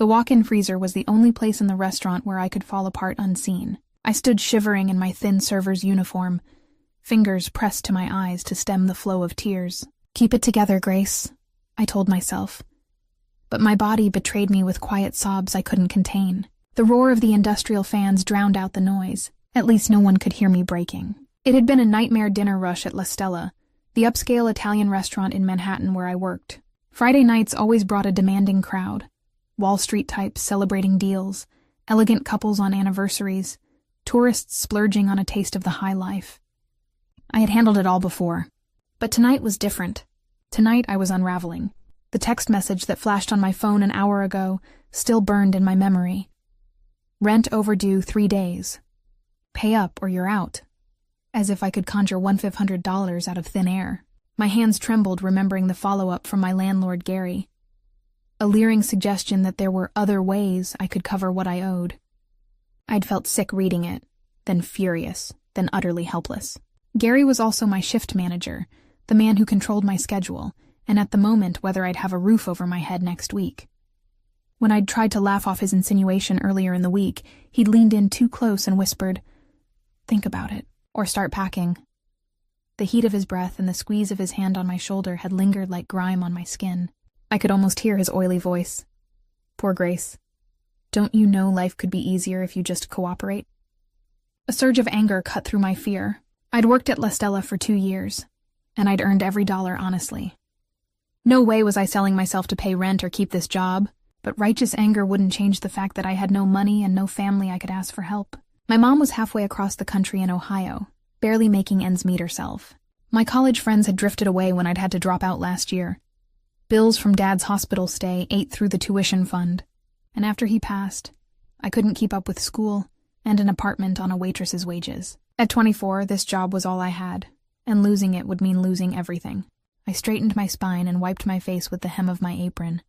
The walk-in freezer was the only place in the restaurant where I could fall apart unseen. I stood shivering in my thin server's uniform, fingers pressed to my eyes to stem the flow of tears. "Keep it together, Grace," I told myself. But my body betrayed me with quiet sobs I couldn't contain. The roar of the industrial fans drowned out the noise. At least no one could hear me breaking. It had been a nightmare dinner rush at La Stella, the upscale Italian restaurant in Manhattan where I worked. Friday nights always brought a demanding crowd. Wall Street types celebrating deals, elegant couples on anniversaries, tourists splurging on a taste of the high life. I had handled it all before. But tonight was different. Tonight I was unraveling. The text message that flashed on my phone an hour ago still burned in my memory. Rent overdue 3 days. Pay up or you're out. As if I could conjure $1,500 out of thin air. My hands trembled remembering the follow-up from my landlord Gary. A leering suggestion that there were other ways I could cover what I owed. I'd felt sick reading it, then furious, then utterly helpless. Gary was also my shift manager, the man who controlled my schedule, and at the moment whether I'd have a roof over my head next week. When I'd tried to laugh off his insinuation earlier in the week, he'd leaned in too close and whispered, "Think about it, or start packing." The heat of his breath and the squeeze of his hand on my shoulder had lingered like grime on my skin. I could almost hear his oily voice. "Poor Grace. Don't you know life could be easier if you just cooperate?" A surge of anger cut through my fear. I'd worked at La Stella for 2 years, and I'd earned every dollar honestly. No way was I selling myself to pay rent or keep this job, but righteous anger wouldn't change the fact that I had no money and no family I could ask for help. My mom was halfway across the country in Ohio, barely making ends meet herself. My college friends had drifted away when I'd had to drop out last year. Bills from Dad's hospital stay ate through the tuition fund, and after he passed, I couldn't keep up with school and an apartment on a waitress's wages. At 24, this job was all I had, and losing it would mean losing everything. I straightened my spine and wiped my face with the hem of my apron.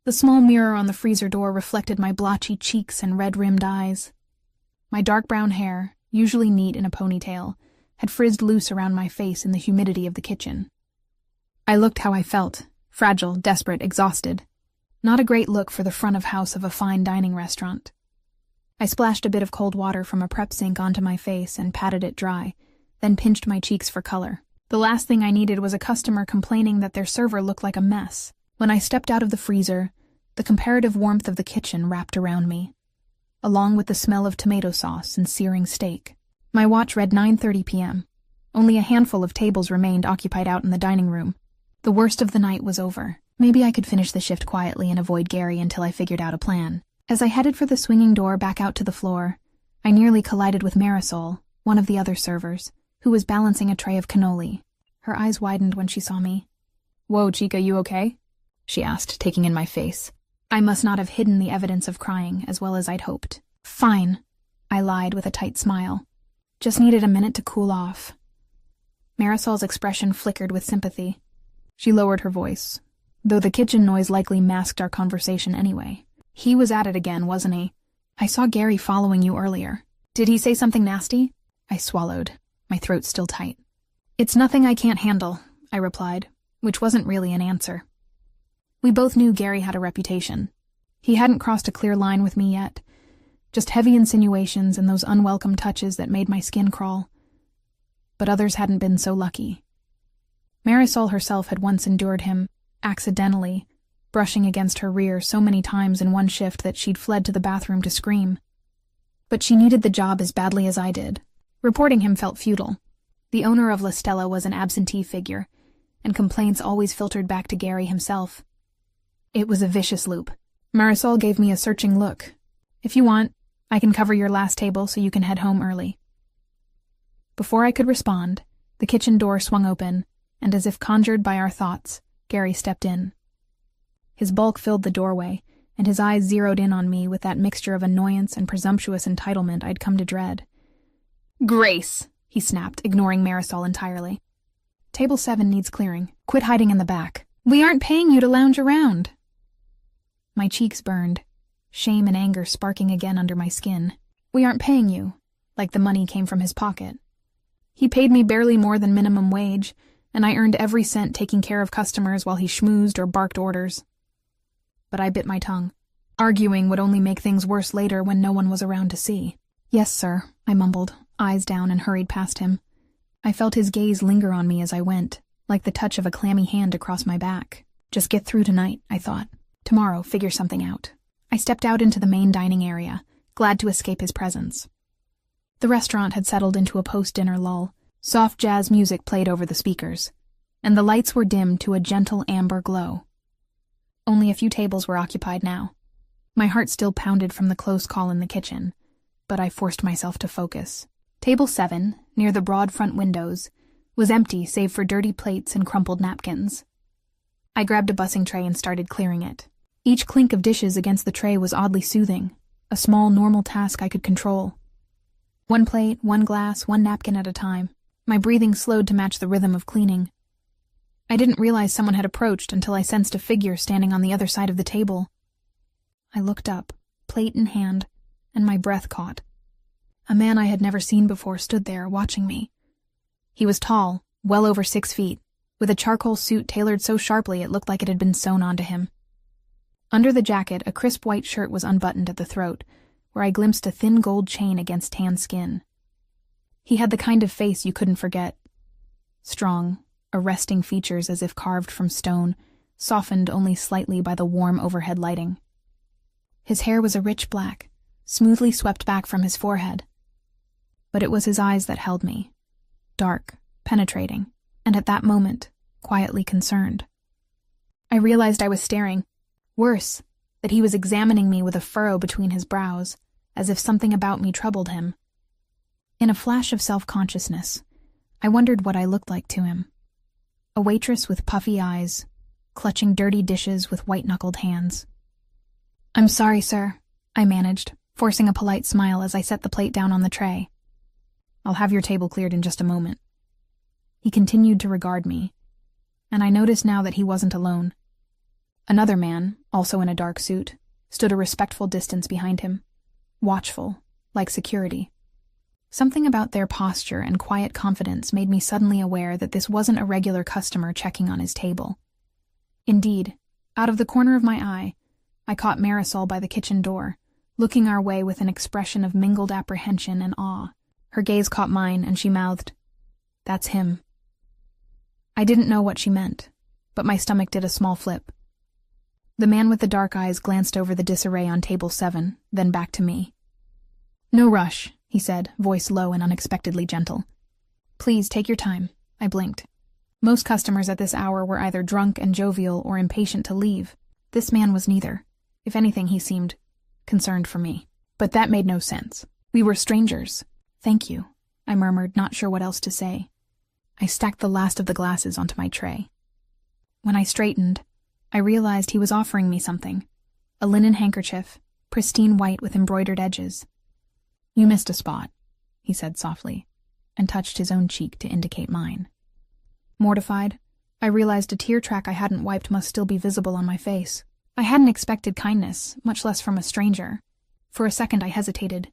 The small mirror on the freezer door reflected my blotchy cheeks and red-rimmed eyes. My dark brown hair, usually neat in a ponytail, had frizzed loose around my face in the humidity of the kitchen. I looked how I felt, fragile, desperate, exhausted. Not a great look for the front of house of a fine dining restaurant. I splashed a bit of cold water from a prep sink onto my face and patted it dry, then pinched my cheeks for color. The last thing I needed was a customer complaining that their server looked like a mess. When I stepped out of the freezer, the comparative warmth of the kitchen wrapped around me, along with the smell of tomato sauce and searing steak. My watch read 9:30 p.m. Only a handful of tables remained occupied out in the dining room. The worst of the night was over. Maybe I could finish the shift quietly and avoid Gary until I figured out a plan. As I headed for the swinging door back out to the floor, I nearly collided with Marisol, one of the other servers, who was balancing a tray of cannoli. Her eyes widened when she saw me. "Whoa, Chica, you okay?" she asked, taking in my face. I must not have hidden the evidence of crying as well as I'd hoped. "Fine," I lied with a tight smile. "Just needed a minute to cool off." Marisol's expression flickered with sympathy. She lowered her voice, though the kitchen noise likely masked our conversation anyway. "He was at it again, wasn't he? I saw Gary following you earlier. Did he say something nasty?" I swallowed, my throat still tight. "It's nothing I can't handle," I replied, which wasn't really an answer. We both knew Gary had a reputation. He hadn't crossed a clear line with me yet, just heavy insinuations and those unwelcome touches that made my skin crawl. But others hadn't been so lucky. Marisol herself had once endured him, accidentally, brushing against her rear so many times in one shift that she'd fled to the bathroom to scream. But she needed the job as badly as I did. Reporting him felt futile. The owner of La Stella was an absentee figure, and complaints always filtered back to Gary himself. It was a vicious loop. Marisol gave me a searching look. "If you want, I can cover your last table so you can head home early." Before I could respond, the kitchen door swung open, and as if conjured by our thoughts, Gary stepped in. His bulk filled the doorway, and his eyes zeroed in on me with that mixture of annoyance and presumptuous entitlement I'd come to dread. "Grace!" he snapped, ignoring Marisol entirely. "Table 7 needs clearing. Quit hiding in the back. We aren't paying you to lounge around." My cheeks burned, shame and anger sparking again under my skin. "We aren't paying you," like the money came from his pocket. He paid me barely more than minimum wage, and I earned every cent taking care of customers while he schmoozed or barked orders. But I bit my tongue. Arguing would only make things worse later when no one was around to see. "Yes, sir," I mumbled, eyes down, and hurried past him. I felt his gaze linger on me as I went, like the touch of a clammy hand across my back. Just get through tonight, I thought. Tomorrow, figure something out. I stepped out into the main dining area, glad to escape his presence. The restaurant had settled into a post-dinner lull. Soft jazz music played over the speakers, and the lights were dimmed to a gentle amber glow. Only a few tables were occupied now. My heart still pounded from the close call in the kitchen, but I forced myself to focus. Table 7, near the broad front windows, was empty save for dirty plates and crumpled napkins. I grabbed a bussing tray and started clearing it. Each clink of dishes against the tray was oddly soothing, a small, normal task I could control. One plate, one glass, one napkin at a time. My breathing slowed to match the rhythm of cleaning. I didn't realize someone had approached until I sensed a figure standing on the other side of the table. I looked up, plate in hand, and my breath caught. A man I had never seen before stood there, watching me. He was tall, well over 6 feet, with a charcoal suit tailored so sharply it looked like it had been sewn onto him. Under the jacket, a crisp white shirt was unbuttoned at the throat, where I glimpsed a thin gold chain against tan skin. He had the kind of face you couldn't forget. Strong, arresting features as if carved from stone, softened only slightly by the warm overhead lighting. His hair was a rich black, smoothly swept back from his forehead. But it was his eyes that held me. Dark, penetrating, and at that moment, quietly concerned. I realized I was staring. Worse, that he was examining me with a furrow between his brows, as if something about me troubled him. In a flash of self-consciousness, I wondered what I looked like to him. A waitress with puffy eyes, clutching dirty dishes with white-knuckled hands. "I'm sorry, sir," I managed, forcing a polite smile as I set the plate down on the tray. "I'll have your table cleared in just a moment." He continued to regard me, and I noticed now that he wasn't alone. Another man, also in a dark suit, stood a respectful distance behind him, watchful, like security. Something about their posture and quiet confidence made me suddenly aware that this wasn't a regular customer checking on his table. Indeed, out of the corner of my eye, I caught Marisol by the kitchen door, looking our way with an expression of mingled apprehension and awe. Her gaze caught mine, and she mouthed, "That's him." I didn't know what she meant, but my stomach did a small flip. The man with the dark eyes glanced over the disarray on table 7, then back to me. "No rush," he said, voice low and unexpectedly gentle. "Please take your time." I blinked. Most customers at this hour were either drunk and jovial or impatient to leave. This man was neither. If anything, he seemed concerned for me. But that made no sense. We were strangers. "Thank you," I murmured, not sure what else to say. I stacked the last of the glasses onto my tray. When I straightened, I realized he was offering me something. A linen handkerchief, pristine white with embroidered edges. "You missed a spot," he said softly, and touched his own cheek to indicate mine. Mortified, I realized a tear track I hadn't wiped must still be visible on my face. I hadn't expected kindness, much less from a stranger. For a second I hesitated.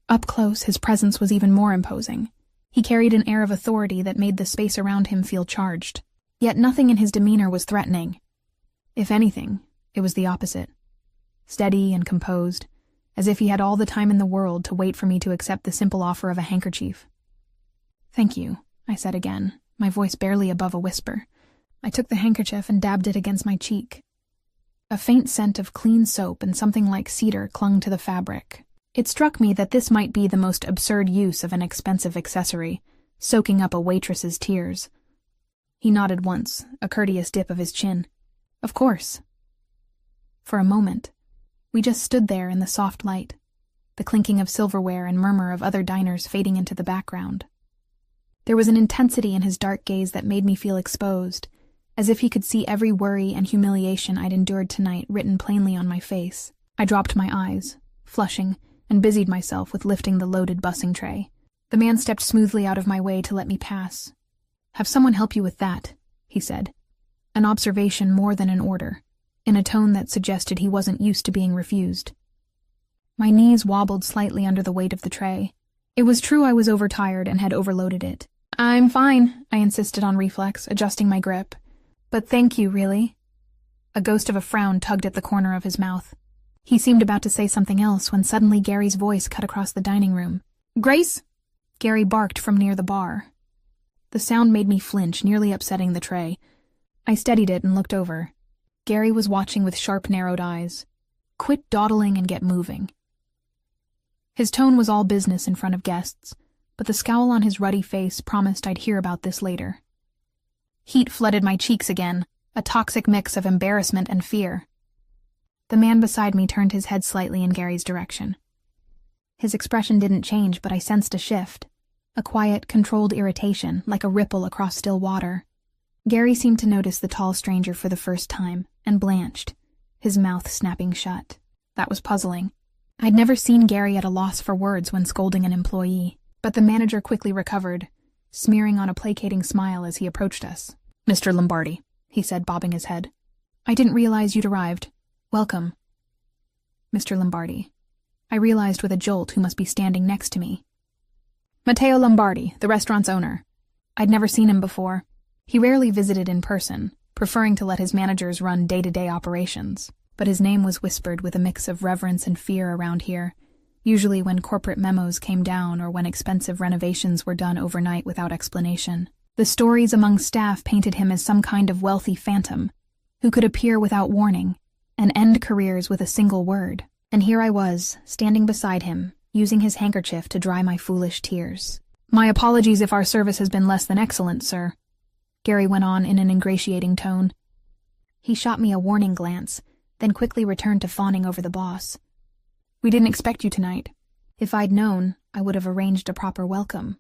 Up close, his presence was even more imposing. He carried an air of authority that made the space around him feel charged. Yet nothing in his demeanor was threatening. If anything, it was the opposite. Steady and composed, as if he had all the time in the world to wait for me to accept the simple offer of a handkerchief. "Thank you," I said again, my voice barely above a whisper. I took the handkerchief and dabbed it against my cheek. A faint scent of clean soap and something like cedar clung to the fabric. It struck me that this might be the most absurd use of an expensive accessory, soaking up a waitress's tears. He nodded once, a courteous dip of his chin. "Of course." For a moment, we just stood there in the soft light, the clinking of silverware and murmur of other diners fading into the background. There was an intensity in his dark gaze that made me feel exposed, as if he could see every worry and humiliation I'd endured tonight written plainly on my face. I dropped my eyes, flushing, and busied myself with lifting the loaded bussing tray. The man stepped smoothly out of my way to let me pass. "Have someone help you with that," he said, an observation more than an order, in a tone that suggested he wasn't used to being refused. My knees wobbled slightly under the weight of the tray. It was true I was overtired and had overloaded it. "I'm fine," I insisted on reflex, adjusting my grip. "But thank you, really." A ghost of a frown tugged at the corner of his mouth. He seemed about to say something else when suddenly Gary's voice cut across the dining room. "Grace!" Gary barked from near the bar. The sound made me flinch, nearly upsetting the tray. I steadied it and looked over. Gary was watching with sharp, narrowed eyes. "Quit dawdling and get moving." His tone was all business in front of guests, but the scowl on his ruddy face promised I'd hear about this later. Heat flooded my cheeks again, a toxic mix of embarrassment and fear. The man beside me turned his head slightly in Gary's direction. His expression didn't change, but I sensed a shift, a quiet, controlled irritation, like a ripple across still water. Gary seemed to notice the tall stranger for the first time, and blanched, his mouth snapping shut. That was puzzling. I'd never seen Gary at a loss for words when scolding an employee, but the manager quickly recovered, smearing on a placating smile as he approached us. "Mr. Lombardi," he said, bobbing his head. "I didn't realize you'd arrived. Welcome." Mr. Lombardi. I realized with a jolt who must be standing next to me. Matteo Lombardi, the restaurant's owner. I'd never seen him before. He rarely visited in person, preferring to let his managers run day-to-day operations, but his name was whispered with a mix of reverence and fear around here, usually when corporate memos came down or when expensive renovations were done overnight without explanation. The stories among staff painted him as some kind of wealthy phantom, who could appear without warning, and end careers with a single word. And here I was, standing beside him, using his handkerchief to dry my foolish tears. "My apologies if our service has been less than excellent, sir," Gary went on in an ingratiating tone. He shot me a warning glance, then quickly returned to fawning over the boss. "We didn't expect you tonight. If I'd known, I would have arranged a proper welcome."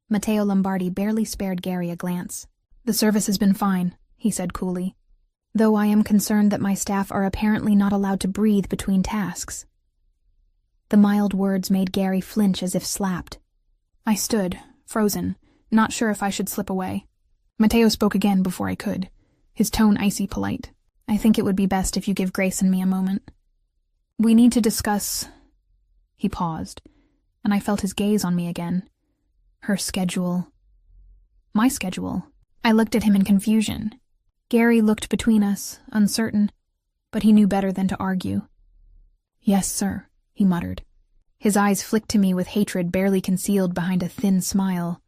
Matteo Lombardi barely spared Gary a glance. "The service has been fine," he said coolly, "though I am concerned that my staff are apparently not allowed to breathe between tasks." The mild words made Gary flinch as if slapped. I stood, frozen, not sure if I should slip away. Matteo spoke again before I could, his tone icy polite. "I think it would be best if you give Grace and me a moment. We need to discuss—" He paused, and I felt his gaze on me again. Her schedule. My schedule. I looked at him in confusion. Gary looked between us, uncertain, but he knew better than to argue. "Yes, sir," he muttered. His eyes flicked to me with hatred barely concealed behind a thin smile.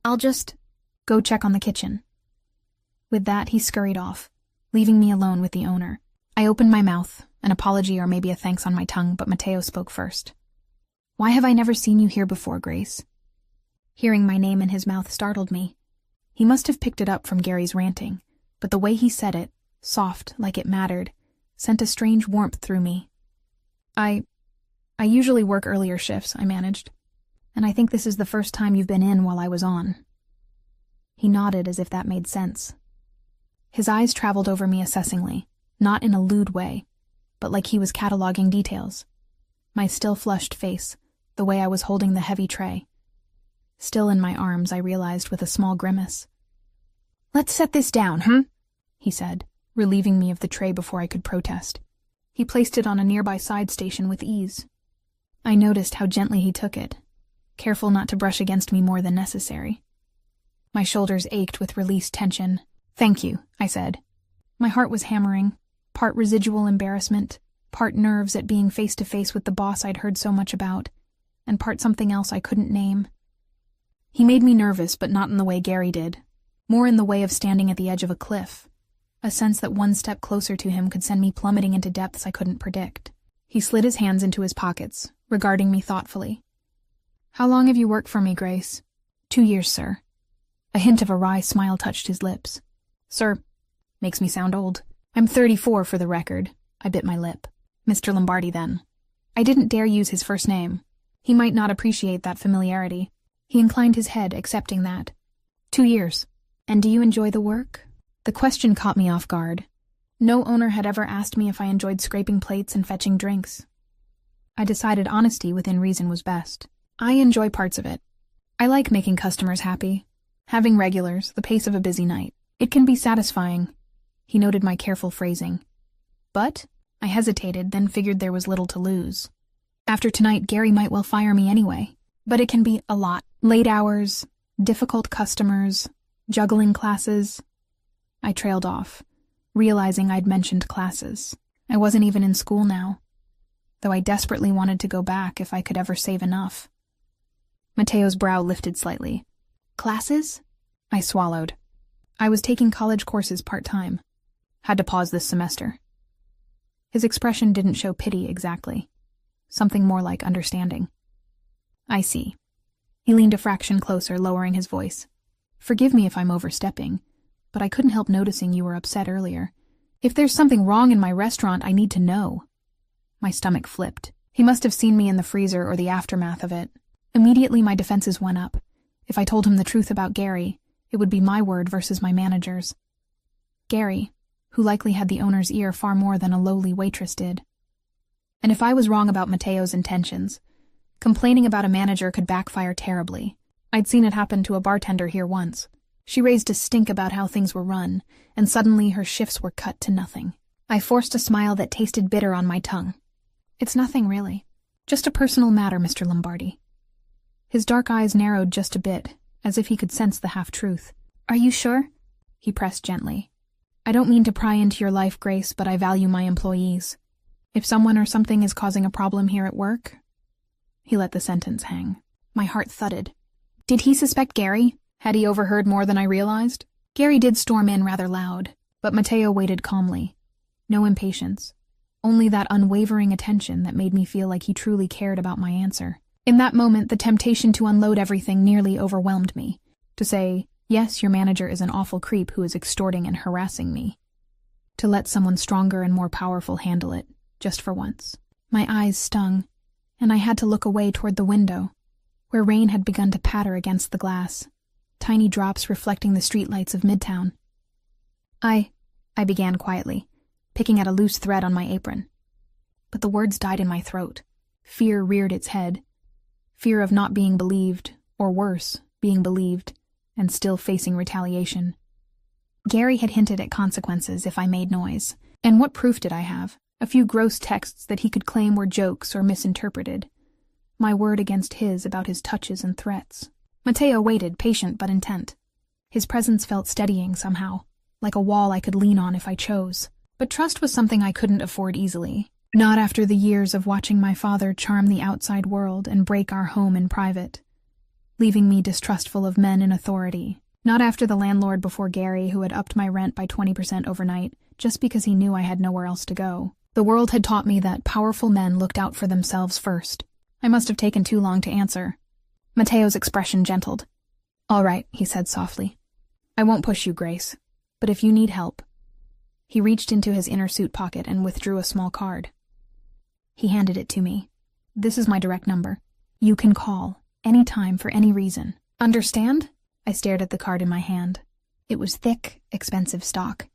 "I'll just go check on the kitchen." With that, he scurried off, leaving me alone with the owner. I opened my mouth, an apology or maybe a thanks on my tongue, but Matteo spoke first. "Why have I never seen you here before, Grace?" Hearing my name in his mouth startled me. He must have picked it up from Gary's ranting, but the way he said it, soft like it mattered, sent a strange warmth through me. I usually work earlier shifts," I managed, "and I think this is the first time you've been in while I was on." He nodded as if that made sense. His eyes traveled over me assessingly, not in a lewd way, but like he was cataloging details. My still flushed face, the way I was holding the heavy tray. Still in my arms, I realized with a small grimace. "Let's set this down, he said, relieving me of the tray before I could protest. He placed it on a nearby side station with ease. I noticed how gently he took it, careful not to brush against me more than necessary. My shoulders ached with released tension. "Thank you," I said. My heart was hammering, part residual embarrassment, part nerves at being face to face with the boss I'd heard so much about, and part something else I couldn't name. He made me nervous, but not in the way Gary did, more in the way of standing at the edge of a cliff, a sense that one step closer to him could send me plummeting into depths I couldn't predict. He slid his hands into his pockets, regarding me thoughtfully. "How long have you worked for me, Grace?" 2 years, sir." A hint of a wry smile touched his lips. "Sir, makes me sound old. I'm 34 for the record." I bit my lip. "Mr. Lombardi, then." I didn't dare use his first name. He might not appreciate that familiarity. He inclined his head, accepting that. 2 years. "And do you enjoy the work?" The question caught me off guard. No owner had ever asked me if I enjoyed scraping plates and fetching drinks. I decided honesty within reason was best. I enjoy parts of it. I like making customers happy, having regulars, the pace of a busy night. It can be satisfying. He noted my careful phrasing. But I hesitated, then figured there was little to lose. After tonight, Gary might well fire me anyway. But it can be a lot. Late hours, difficult customers, juggling classes. I trailed off, realizing I'd mentioned classes. I wasn't even in school now, though I desperately wanted to go back if I could ever save enough. Mateo's brow lifted slightly. Classes? I swallowed. I was taking college courses part-time. Had to pause this semester. His expression didn't show pity exactly. Something more like understanding. I see. He leaned a fraction closer, lowering his voice. Forgive me if I'm overstepping, but I couldn't help noticing you were upset earlier. If there's something wrong in my restaurant, I need to know. My stomach flipped. He must have seen me in the freezer or the aftermath of it. Immediately my defenses went up. If I told him the truth about Gary, it would be my word versus my manager's. Gary, who likely had the owner's ear far more than a lowly waitress did. And if I was wrong about Mateo's intentions, complaining about a manager could backfire terribly. I'd seen it happen to a bartender here once. She raised a stink about how things were run, and suddenly her shifts were cut to nothing. I forced a smile that tasted bitter on my tongue. It's nothing, really. Just a personal matter, Mr. Lombardi. His dark eyes narrowed just a bit, as if he could sense the half-truth. Are you sure? He pressed gently. I don't mean to pry into your life, Grace, but I value my employees. If someone or something is causing a problem here at work... He let the sentence hang. My heart thudded. Did he suspect Gary? Had he overheard more than I realized? Gary did storm in rather loud, but Mateo waited calmly. No impatience. Only that unwavering attention that made me feel like he truly cared about my answer. In that moment, the temptation to unload everything nearly overwhelmed me. To say, yes, your manager is an awful creep who is extorting and harassing me. To let someone stronger and more powerful handle it, just for once. My eyes stung, and I had to look away toward the window, where rain had begun to patter against the glass, tiny drops reflecting the streetlights of Midtown. I began quietly, picking at a loose thread on my apron. But the words died in my throat. Fear reared its head. Fear of not being believed, or worse, being believed, and still facing retaliation. Gary had hinted at consequences if I made noise, and what proof did I have? A few gross texts that he could claim were jokes or misinterpreted. My word against his about his touches and threats. Mateo waited, patient but intent. His presence felt steadying somehow, like a wall I could lean on if I chose. But trust was something I couldn't afford easily. Not after the years of watching my father charm the outside world and break our home in private, leaving me distrustful of men in authority. Not after the landlord before Gary who had upped my rent by 20% overnight just because he knew I had nowhere else to go. The world had taught me that powerful men looked out for themselves first. I must have taken too long to answer. Mateo's expression gentled. All right, he said softly. I won't push you, Grace, but if you need help. He reached into his inner suit pocket and withdrew a small card. He handed it to me. This is my direct number. You can call, anytime for any reason. Understand? I stared at the card in my hand. It was thick, expensive stock,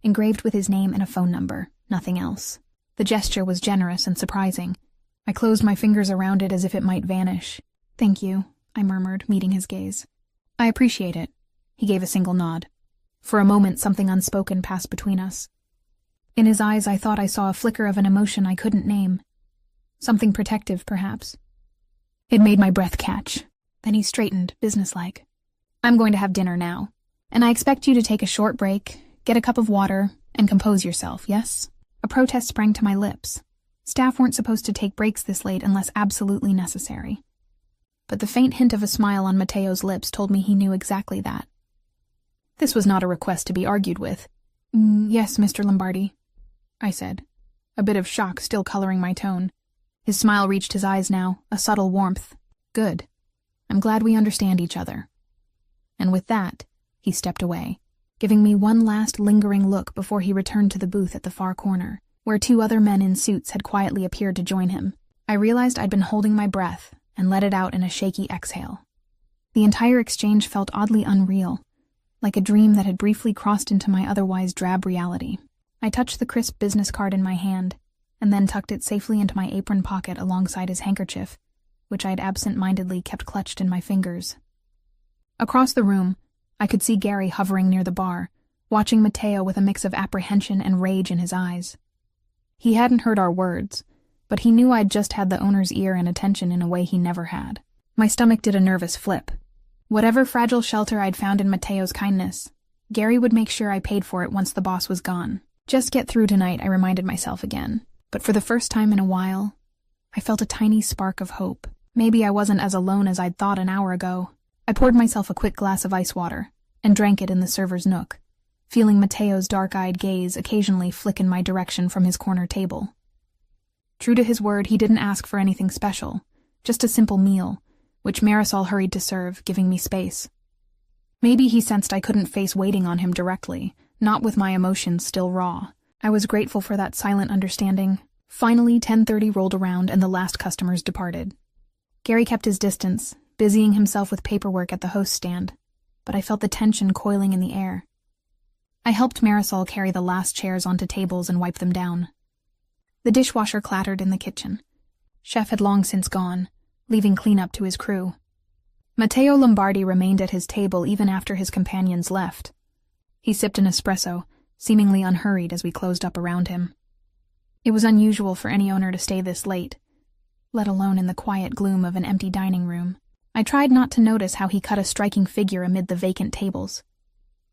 engraved with his name and a phone number, nothing else. The gesture was generous and surprising. I closed my fingers around it as if it might vanish. Thank you, I murmured, meeting his gaze. I appreciate it. He gave a single nod. For a moment, something unspoken passed between us. In his eyes, I thought I saw a flicker of an emotion I couldn't name. Something protective, perhaps. It made my breath catch. Then he straightened, businesslike. I'm going to have dinner now, and I expect you to take a short break, get a cup of water, and compose yourself, yes? A protest sprang to my lips. Staff weren't supposed to take breaks this late unless absolutely necessary. But the faint hint of a smile on Mateo's lips told me he knew exactly that. This was not a request to be argued with. Yes, Mr. Lombardi, I said, a bit of shock still coloring my tone. His smile reached his eyes now, a subtle warmth. Good. I'm glad we understand each other. And with that, he stepped away, giving me one last lingering look before he returned to the booth at the far corner, where two other men in suits had quietly appeared to join him. I realized I'd been holding my breath and let it out in a shaky exhale. The entire exchange felt oddly unreal, like a dream that had briefly crossed into my otherwise drab reality. I touched the crisp business card in my hand, and then tucked it safely into my apron pocket alongside his handkerchief, which I had absent-mindedly kept clutched in my fingers. Across the room, I could see Gary hovering near the bar, watching Mateo with a mix of apprehension and rage in his eyes. He hadn't heard our words, but he knew I'd just had the owner's ear and attention in a way he never had. My stomach did a nervous flip. Whatever fragile shelter I'd found in Mateo's kindness, Gary would make sure I paid for it once the boss was gone. Just get through tonight, I reminded myself again. But for the first time in a while, I felt a tiny spark of hope. Maybe I wasn't as alone as I'd thought an hour ago. I poured myself a quick glass of ice water and drank it in the server's nook, feeling Mateo's dark-eyed gaze occasionally flick in my direction from his corner table. True to his word, he didn't ask for anything special, just a simple meal, which Marisol hurried to serve, giving me space. Maybe he sensed I couldn't face waiting on him directly, not with my emotions still raw. I was grateful for that silent understanding. Finally, 10:30 rolled around and the last customers departed. Gary kept his distance, busying himself with paperwork at the host stand, but I felt the tension coiling in the air. I helped Marisol carry the last chairs onto tables and wipe them down. The dishwasher clattered in the kitchen. Chef had long since gone, leaving cleanup to his crew. Matteo Lombardi remained at his table even after his companions left. He sipped an espresso, seemingly unhurried as we closed up around him. It was unusual for any owner to stay this late, let alone in the quiet gloom of an empty dining room. I tried not to notice how he cut a striking figure amid the vacant tables,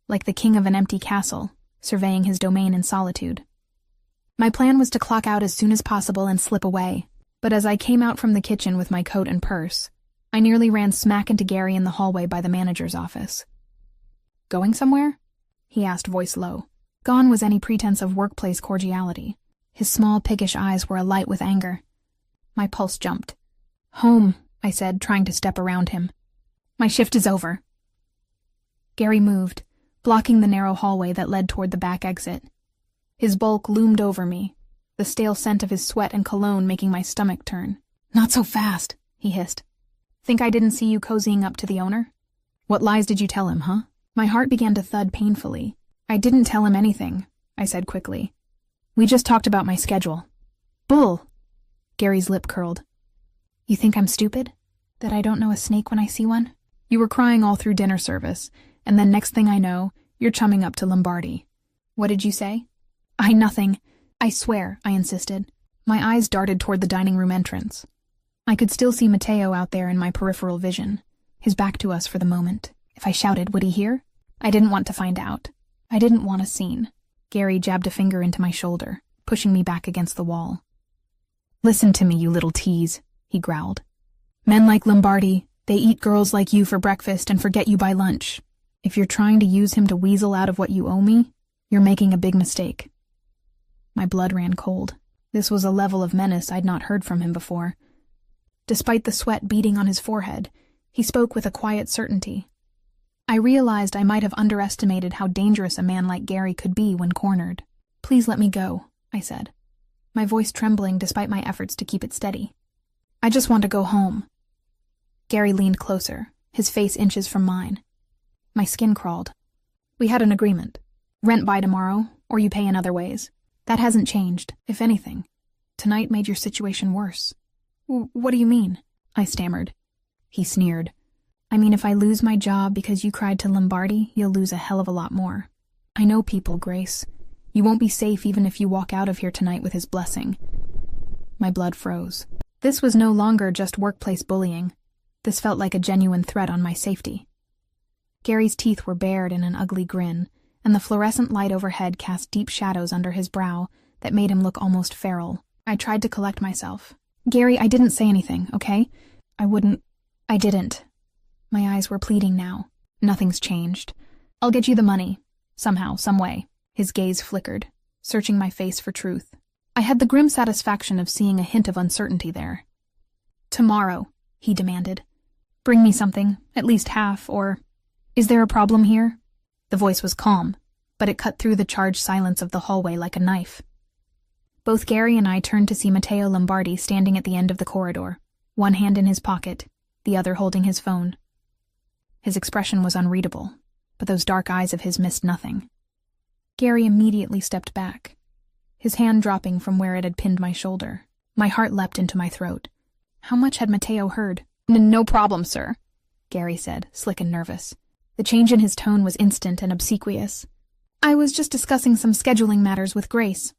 like the king of an empty castle, surveying his domain in solitude. My plan was to clock out as soon as possible and slip away, but as I came out from the kitchen with my coat and purse, I nearly ran smack into Gary in the hallway by the manager's office. "Going somewhere?" he asked, voice low. Gone was any pretense of workplace cordiality. His small, piggish eyes were alight with anger. My pulse jumped. "Home," I said, trying to step around him. "My shift is over." Gary moved, blocking the narrow hallway that led toward the back exit. His bulk loomed over me, the stale scent of his sweat and cologne making my stomach turn. "Not so fast," he hissed. "Think I didn't see you cozying up to the owner? What lies did you tell him, huh?" My heart began to thud painfully. "I didn't tell him anything," I said quickly. "We just talked about my schedule." "Bull!" Gary's lip curled. "You think I'm stupid? That I don't know a snake when I see one? You were crying all through dinner service, and then next thing I know, you're chumming up to Lombardi. What did you say?" Nothing. I swear," I insisted. My eyes darted toward the dining room entrance. I could still see Matteo out there in my peripheral vision, his back to us for the moment. If I shouted, would he hear? I didn't want to find out. I didn't want a scene. Gary jabbed a finger into my shoulder, pushing me back against the wall. "Listen to me, you little tease," he growled. "Men like Lombardi, they eat girls like you for breakfast and forget you by lunch. If you're trying to use him to weasel out of what you owe me, you're making a big mistake." My blood ran cold. This was a level of menace I'd not heard from him before. Despite the sweat beading on his forehead, he spoke with a quiet certainty. I realized I might have underestimated how dangerous a man like Gary could be when cornered. "Please let me go," I said, my voice trembling despite my efforts to keep it steady. "I just want to go home." Gary leaned closer, his face inches from mine. My skin crawled. "We had an agreement. Rent by tomorrow, or you pay in other ways. That hasn't changed, if anything. Tonight made your situation worse." What do you mean?" I stammered. He sneered. "I mean, if I lose my job because you cried to Lombardi, you'll lose a hell of a lot more. I know people, Grace. You won't be safe even if you walk out of here tonight with his blessing." My blood froze. This was no longer just workplace bullying. This felt like a genuine threat on my safety. Gary's teeth were bared in an ugly grin, and the fluorescent light overhead cast deep shadows under his brow that made him look almost feral. I tried to collect myself. "Gary, I didn't say anything, okay? I didn't." My eyes were pleading now. "Nothing's changed. I'll get you the money. Somehow, some way." His gaze flickered, searching my face for truth. I had the grim satisfaction of seeing a hint of uncertainty there. "Tomorrow," he demanded. "Bring me something, at least half, or... Is there a problem here?" The voice was calm, but it cut through the charged silence of the hallway like a knife. Both Gary and I turned to see Matteo Lombardi standing at the end of the corridor, one hand in his pocket, the other holding his phone. His expression was unreadable, but those dark eyes of his missed nothing. Gary immediately stepped back, his hand dropping from where it had pinned my shoulder. My heart leapt into my throat. How much had Matteo heard? No problem, sir," Gary said, slick and nervous. The change in his tone was instant and obsequious. "I was just discussing some scheduling matters with Grace."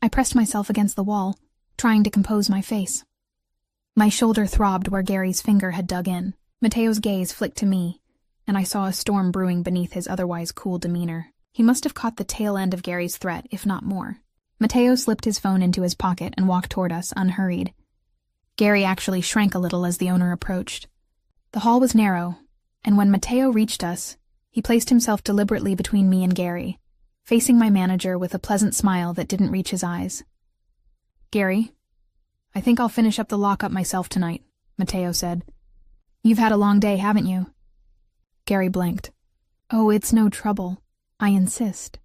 I pressed myself against the wall, trying to compose my face. My shoulder throbbed where Gary's finger had dug in. Matteo's gaze flicked to me, and I saw a storm brewing beneath his otherwise cool demeanor. He must have caught the tail end of Gary's threat, if not more. Mateo slipped his phone into his pocket and walked toward us, unhurried. Gary actually shrank a little as the owner approached. The hall was narrow, and when Mateo reached us, he placed himself deliberately between me and Gary, facing my manager with a pleasant smile that didn't reach his eyes. "Gary, I think I'll finish up the lockup myself tonight," Mateo said. "You've had a long day, haven't you?" Gary blinked. "Oh, it's no trouble. I insist."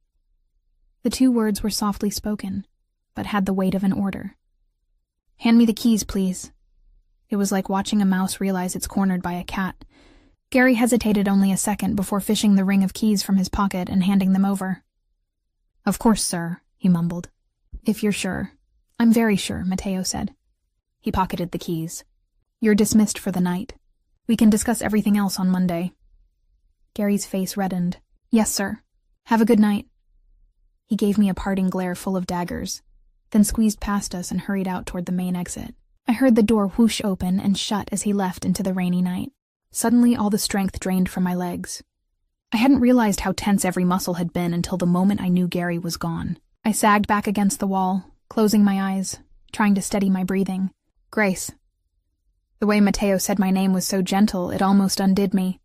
The two words were softly spoken, but had the weight of an order. "Hand me the keys, please." It was like watching a mouse realize it's cornered by a cat. Gary hesitated only a second before fishing the ring of keys from his pocket and handing them over. "Of course, sir," he mumbled. "If you're sure." "I'm very sure," Mateo said. He pocketed the keys. "You're dismissed for the night. We can discuss everything else on Monday." Gary's face reddened. "Yes, sir. Have a good night." He gave me a parting glare full of daggers, then squeezed past us and hurried out toward the main exit. I heard the door whoosh open and shut as he left into the rainy night. Suddenly, all the strength drained from my legs. I hadn't realized how tense every muscle had been until the moment I knew Gary was gone. I sagged back against the wall, closing my eyes, trying to steady my breathing. "Grace." The way Mateo said my name was so gentle, it almost undid me.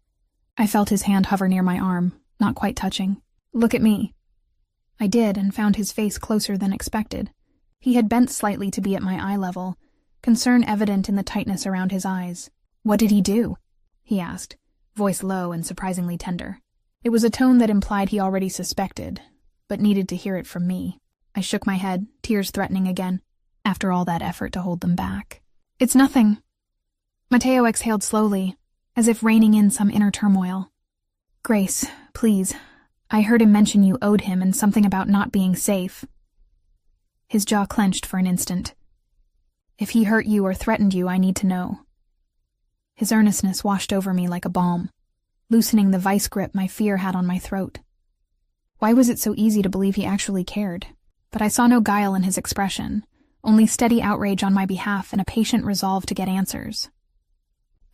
I felt his hand hover near my arm, not quite touching. "Look at me." I did, and found his face closer than expected. He had bent slightly to be at my eye level, concern evident in the tightness around his eyes. "What did he do?" he asked, voice low and surprisingly tender. It was a tone that implied he already suspected, but needed to hear it from me. I shook my head, tears threatening again, after all that effort to hold them back. "It's nothing." Mateo exhaled slowly, as if reining in some inner turmoil. "Grace, please. I heard him mention you owed him and something about not being safe." His jaw clenched for an instant. "If he hurt you or threatened you, I need to know." His earnestness washed over me like a balm, loosening the vice grip my fear had on my throat. Why was it so easy to believe he actually cared? But I saw no guile in his expression, only steady outrage on my behalf and a patient resolve to get answers.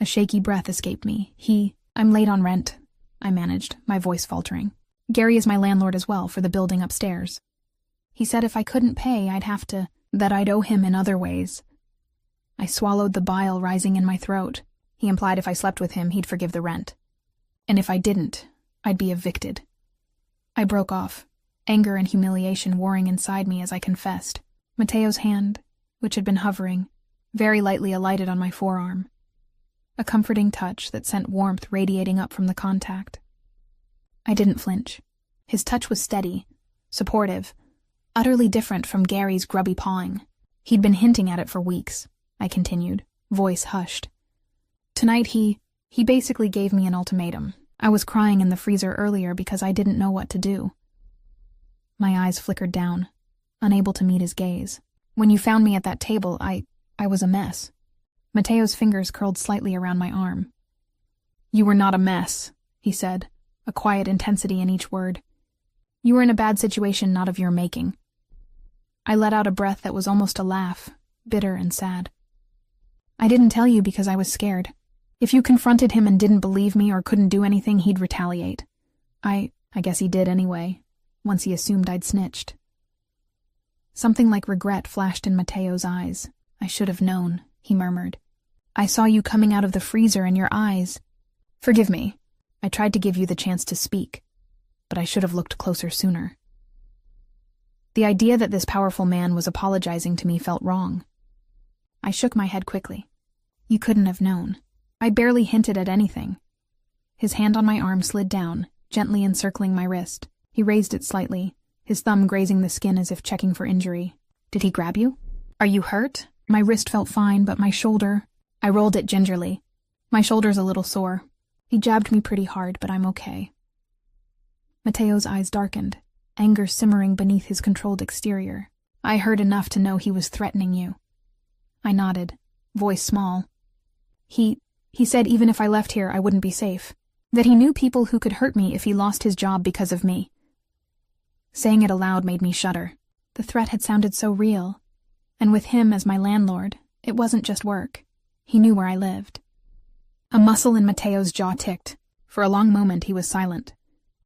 A shaky breath escaped me. "I'm late on rent," I managed, my voice faltering. "Gary is my landlord as well, for the building upstairs. He said if I couldn't pay, that I'd owe him in other ways." I swallowed the bile rising in my throat. He implied if I slept with him, he'd forgive the rent. And if I didn't, I'd be evicted. I broke off, anger and humiliation warring inside me as I confessed. Mateo's hand, which had been hovering, very lightly alighted on my forearm. A comforting touch that sent warmth radiating up from the contact. I didn't flinch. His touch was steady, supportive, utterly different from Gary's grubby pawing. He'd been hinting at it for weeks, I continued, voice hushed. Tonight he basically gave me an ultimatum. I was crying in the freezer earlier because I didn't know what to do. My eyes flickered down, unable to meet his gaze. "When you found me at that table, I was a mess." Mateo's fingers curled slightly around my arm. "You were not a mess," he said, a quiet intensity in each word. "You were in a bad situation not of your making." I let out a breath that was almost a laugh, bitter and sad. "I didn't tell you because I was scared. If you confronted him and didn't believe me or couldn't do anything, he'd retaliate. I guess he did anyway, once he assumed I'd snitched." Something like regret flashed in Mateo's eyes. "I should have known," he murmured. "I saw you coming out of the freezer and your eyes." "Forgive me. I tried to give you the chance to speak, but I should have looked closer sooner." The idea that this powerful man was apologizing to me felt wrong. I shook my head quickly. "You couldn't have known. I barely hinted at anything." His hand on my arm slid down, gently encircling my wrist. He raised it slightly, his thumb grazing the skin as if checking for injury. "Did he grab you? Are you hurt?" My wrist felt fine, but my shoulder... I rolled it gingerly. "My shoulder's a little sore. He jabbed me pretty hard, but I'm okay." Mateo's eyes darkened, anger simmering beneath his controlled exterior. "I heard enough to know he was threatening you." I nodded, voice small. He said even if I left here, I wouldn't be safe. That he knew people who could hurt me if he lost his job because of me." Saying it aloud made me shudder. The threat had sounded so real. And with him as my landlord, it wasn't just work. He knew where I lived. A muscle in Mateo's jaw ticked. For a long moment he was silent.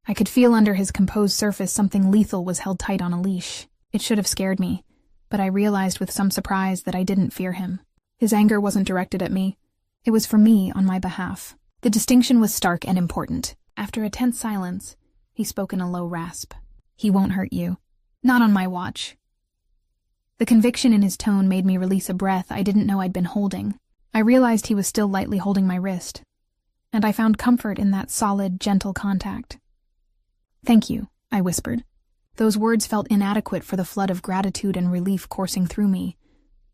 I could feel under his composed surface something lethal was held tight on a leash. It should have scared me, but I realized with some surprise that I didn't fear him. His anger wasn't directed at me. It was for me on my behalf. The distinction was stark and important. After a tense silence, he spoke in a low rasp. "He won't hurt you. Not on my watch." The conviction in his tone made me release a breath I didn't know I'd been holding. I realized he was still lightly holding my wrist, and I found comfort in that solid, gentle contact. "Thank you," I whispered. Those words felt inadequate for the flood of gratitude and relief coursing through me,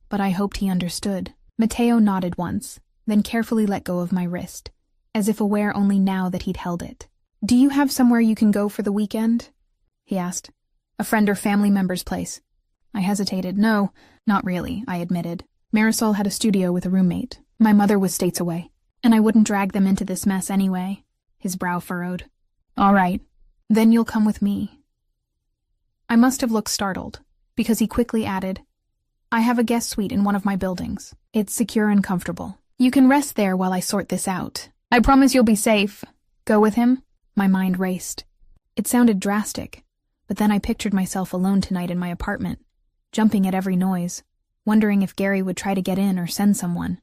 but I hoped he understood. Matteo nodded once, then carefully let go of my wrist, as if aware only now that he'd held it. "Do you have somewhere you can go for the weekend?" he asked. "A friend or family member's place?" I hesitated. "No, not really," I admitted. Marisol had a studio with a roommate. My mother was states away, and I wouldn't drag them into this mess anyway. His brow furrowed. "All right, then you'll come with me." I must have looked startled, because he quickly added, "I have a guest suite in one of my buildings. It's secure and comfortable. You can rest there while I sort this out. I promise you'll be safe. Go with him?" My mind raced. It sounded drastic, but then I pictured myself alone tonight in my apartment, jumping at every noise, wondering if Gary would try to get in or send someone.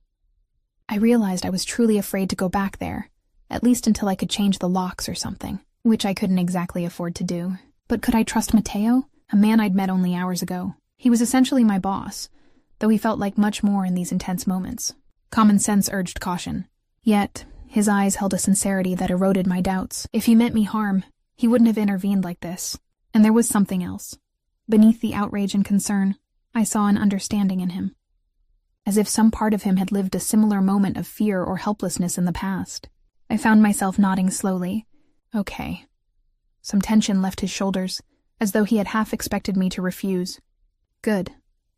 I realized I was truly afraid to go back there, at least until I could change the locks or something, which I couldn't exactly afford to do. But could I trust Matteo, a man I'd met only hours ago? He was essentially my boss, though he felt like much more in these intense moments. Common sense urged caution. Yet, his eyes held a sincerity that eroded my doubts. If he meant me harm, he wouldn't have intervened like this. And there was something else. Beneath the outrage and concern, I saw an understanding in him. As if some part of him had lived a similar moment of fear or helplessness in the past. I found myself nodding slowly. Okay. Some tension left his shoulders, as though he had half expected me to refuse. Good.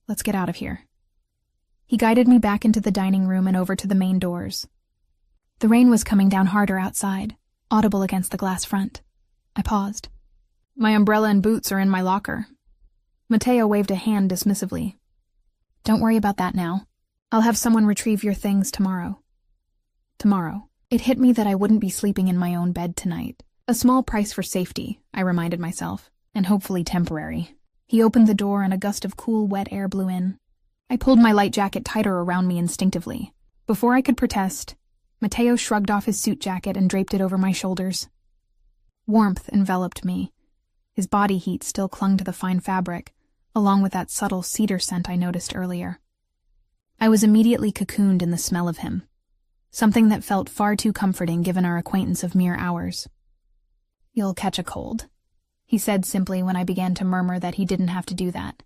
Let's get out of here. He guided me back into the dining room and over to the main doors. The rain was coming down harder outside, audible against the glass front. I paused. "My umbrella and boots are in my locker." Matteo waved a hand dismissively. "Don't worry about that now. I'll have someone retrieve your things tomorrow." Tomorrow. It hit me that I wouldn't be sleeping in my own bed tonight. A small price for safety, I reminded myself, and hopefully temporary. He opened the door and a gust of cool, wet air blew in. I pulled my light jacket tighter around me instinctively. Before I could protest, Matteo shrugged off his suit jacket and draped it over my shoulders. Warmth enveloped me. His body heat still clung to the fine fabric, along with that subtle cedar scent I noticed earlier. I was immediately cocooned in the smell of him, something that felt far too comforting given our acquaintance of mere hours. "You'll catch a cold," he said simply when I began to murmur that he didn't have to do that.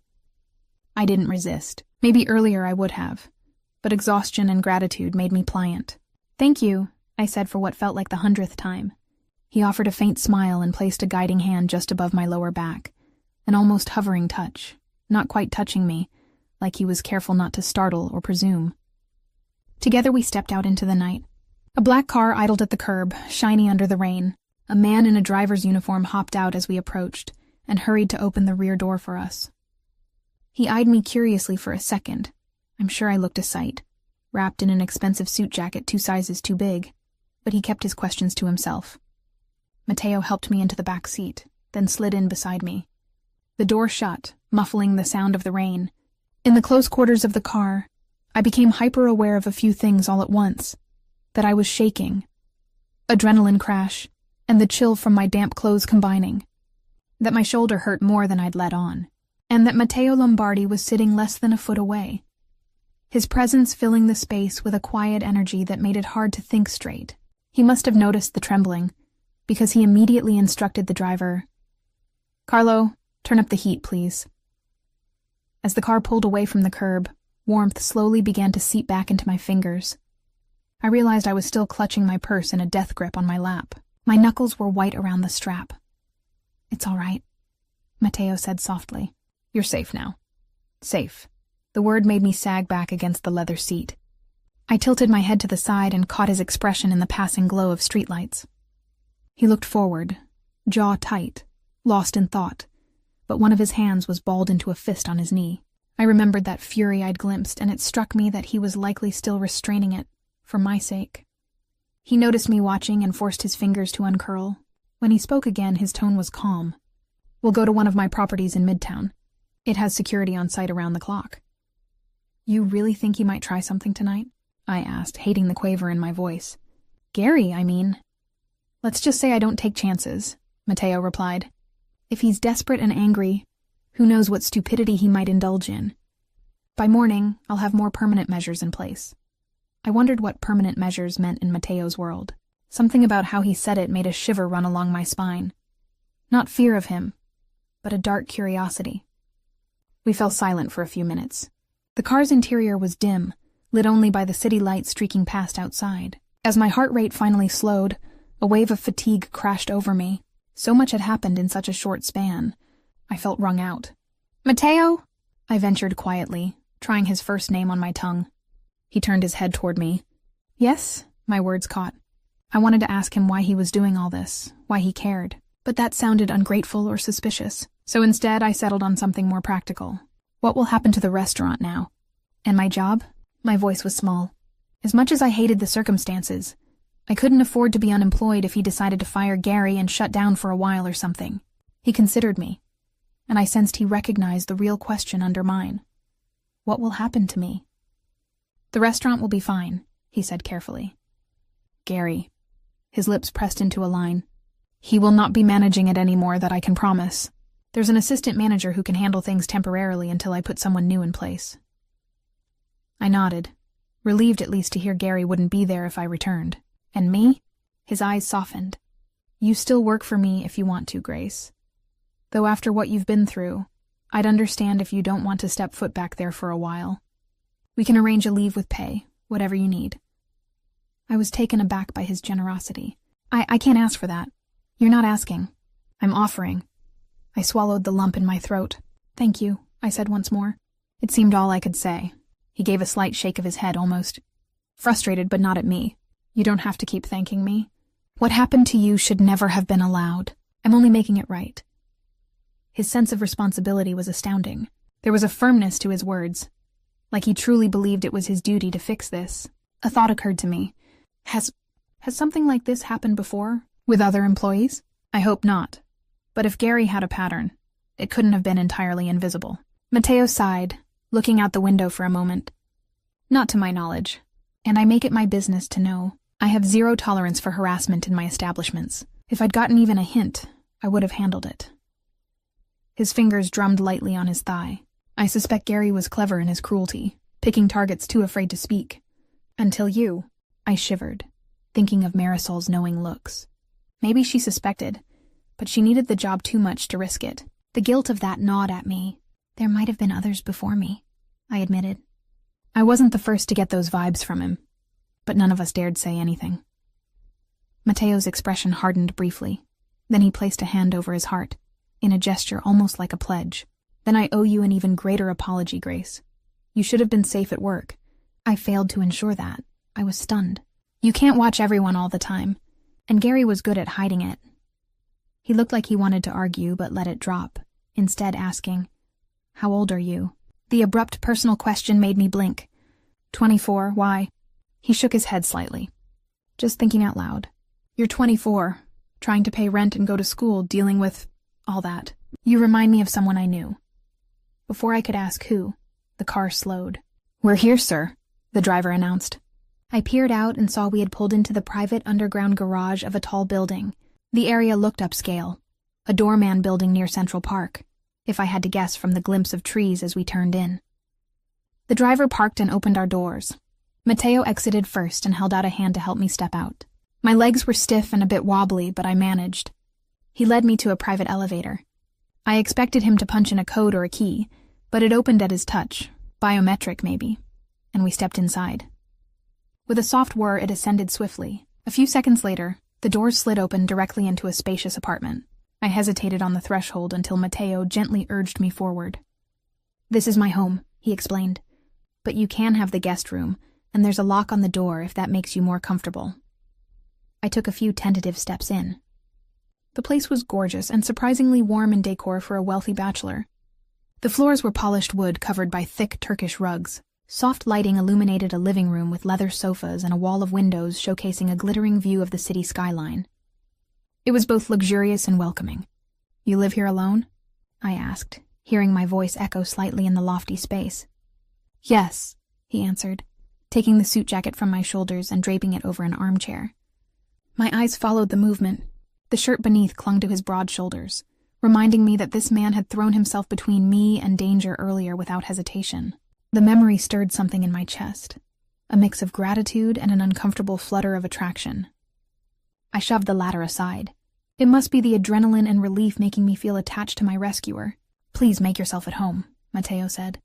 I didn't resist. Maybe earlier I would have, but exhaustion and gratitude made me pliant. "Thank you," I said for what felt like the 100th time. He offered a faint smile and placed a guiding hand just above my lower back, an almost hovering touch, not quite touching me, like he was careful not to startle or presume. Together we stepped out into the night. A black car idled at the curb, shiny under the rain. A man in a driver's uniform hopped out as we approached, and hurried to open the rear door for us. He eyed me curiously for a second. I'm sure I looked a sight, wrapped in an expensive suit jacket 2 sizes too big, but he kept his questions to himself. Matteo helped me into the back seat, then slid in beside me. The door shut, muffling the sound of the rain. In the close quarters of the car, I became hyper-aware of a few things all at once. That I was shaking. Adrenaline crash, and the chill from my damp clothes combining. That my shoulder hurt more than I'd let on. And that Matteo Lombardi was sitting less than a foot away. His presence filling the space with a quiet energy that made it hard to think straight. He must have noticed the trembling, because he immediately instructed the driver, "Carlo, turn up the heat, please." As the car pulled away from the curb, warmth slowly began to seep back into my fingers. I realized I was still clutching my purse in a death grip on my lap. My knuckles were white around the strap. "It's all right," Matteo said softly. "You're safe now." Safe. The word made me sag back against the leather seat. I tilted my head to the side and caught his expression in the passing glow of streetlights. He looked forward, jaw tight, lost in thought, but one of his hands was balled into a fist on his knee. I remembered that fury I'd glimpsed, and it struck me that he was likely still restraining it, for my sake. He noticed me watching and forced his fingers to uncurl. When he spoke again, his tone was calm. "We'll go to one of my properties in Midtown. It has security on site around the clock." "You really think he might try something tonight?" I asked, hating the quaver in my voice. "Gary, I mean." "Let's just say I don't take chances," Mateo replied. "If he's desperate and angry, who knows what stupidity he might indulge in. By morning, I'll have more permanent measures in place." I wondered what permanent measures meant in Mateo's world. Something about how he said it made a shiver run along my spine. Not fear of him, but a dark curiosity. We fell silent for a few minutes. The car's interior was dim, lit only by the city lights streaking past outside. As my heart rate finally slowed, a wave of fatigue crashed over me. So much had happened in such a short span. I felt wrung out. "Mateo?" I ventured quietly, trying his first name on my tongue. He turned his head toward me. "Yes," my words caught. I wanted to ask him why he was doing all this, why he cared, but that sounded ungrateful or suspicious. So instead, I settled on something more practical. "What will happen to the restaurant now? And my job?" My voice was small. As much as I hated the circumstances, I couldn't afford to be unemployed if he decided to fire Gary and shut down for a while or something. He considered me, and I sensed he recognized the real question under mine. What will happen to me? "The restaurant will be fine," he said carefully. "Gary." His lips pressed into a line. "He will not be managing it anymore, that I can promise. There's an assistant manager who can handle things temporarily until I put someone new in place." I nodded, relieved at least to hear Gary wouldn't be there if I returned. "And me?" His eyes softened. "You still work for me if you want to, Grace. Though after what you've been through, I'd understand if you don't want to step foot back there for a while. We can arrange a leave with pay, whatever you need." I was taken aback by his generosity. I can't ask for that. You're not asking. I'm offering." I swallowed the lump in my throat. "Thank you," I said once more. It seemed all I could say. He gave a slight shake of his head, almost frustrated, but not at me. "You don't have to keep thanking me. What happened to you should never have been allowed. I'm only making it right." His sense of responsibility was astounding. There was a firmness to his words, like he truly believed it was his duty to fix this. A thought occurred to me. Has something like this happened before, with other employees? I hope not. But if Gary had a pattern, it couldn't have been entirely invisible. Mateo sighed, looking out the window for a moment. "Not to my knowledge, and I make it my business to know. I have zero tolerance for harassment in my establishments. If I'd gotten even a hint, I would have handled it." His fingers drummed lightly on his thigh. I suspect Gary was clever in his cruelty, picking targets too afraid to speak. "Until you." I shivered, thinking of Marisol's knowing looks. Maybe she suspected, but she needed the job too much to risk it. The guilt of that gnawed at me. "There might have been others before me," I admitted. I wasn't the first to get those vibes from him, but none of us dared say anything. Mateo's expression hardened briefly. Then he placed a hand over his heart, in a gesture almost like a pledge. "Then I owe you an even greater apology, Grace. You should have been safe at work. I failed to ensure that. I was stunned. You can't watch everyone all the time, and Gary was good at hiding it." He looked like he wanted to argue, but let it drop, instead asking, "How old are you?" The abrupt personal question made me blink. 24, why? He shook his head slightly. "Just thinking out loud. You're 24, trying to pay rent and go to school, dealing with all that. You remind me of someone I knew." Before I could ask who, the car slowed. "We're here, sir," the driver announced. I peered out and saw we had pulled into the private underground garage of a tall building. The area looked upscale, a doorman building near Central Park, if I had to guess from the glimpse of trees as we turned in. The driver parked and opened our doors. Mateo exited first and held out a hand to help me step out. My legs were stiff and a bit wobbly, but I managed. He led me to a private elevator. I expected him to punch in a code or a key, but it opened at his touch, biometric maybe, and we stepped inside. With a soft whir, it ascended swiftly. A few seconds later, the doors slid open directly into a spacious apartment. I hesitated on the threshold until Mateo gently urged me forward. "This is my home," he explained. "But you can have the guest room, and there's a lock on the door if that makes you more comfortable." I took a few tentative steps in. The place was gorgeous and surprisingly warm in decor for a wealthy bachelor. The floors were polished wood covered by thick Turkish rugs. Soft lighting illuminated a living room with leather sofas and a wall of windows showcasing a glittering view of the city skyline. It was both luxurious and welcoming. "You live here alone?" I asked, hearing my voice echo slightly in the lofty space. "Yes," he answered, taking the suit jacket from my shoulders and draping it over an armchair. My eyes followed the movement. The shirt beneath clung to his broad shoulders, reminding me that this man had thrown himself between me and danger earlier without hesitation. The memory stirred something in my chest, a mix of gratitude and an uncomfortable flutter of attraction. I shoved the latter aside. It must be the adrenaline and relief making me feel attached to my rescuer. "Please make yourself at home," Matteo said.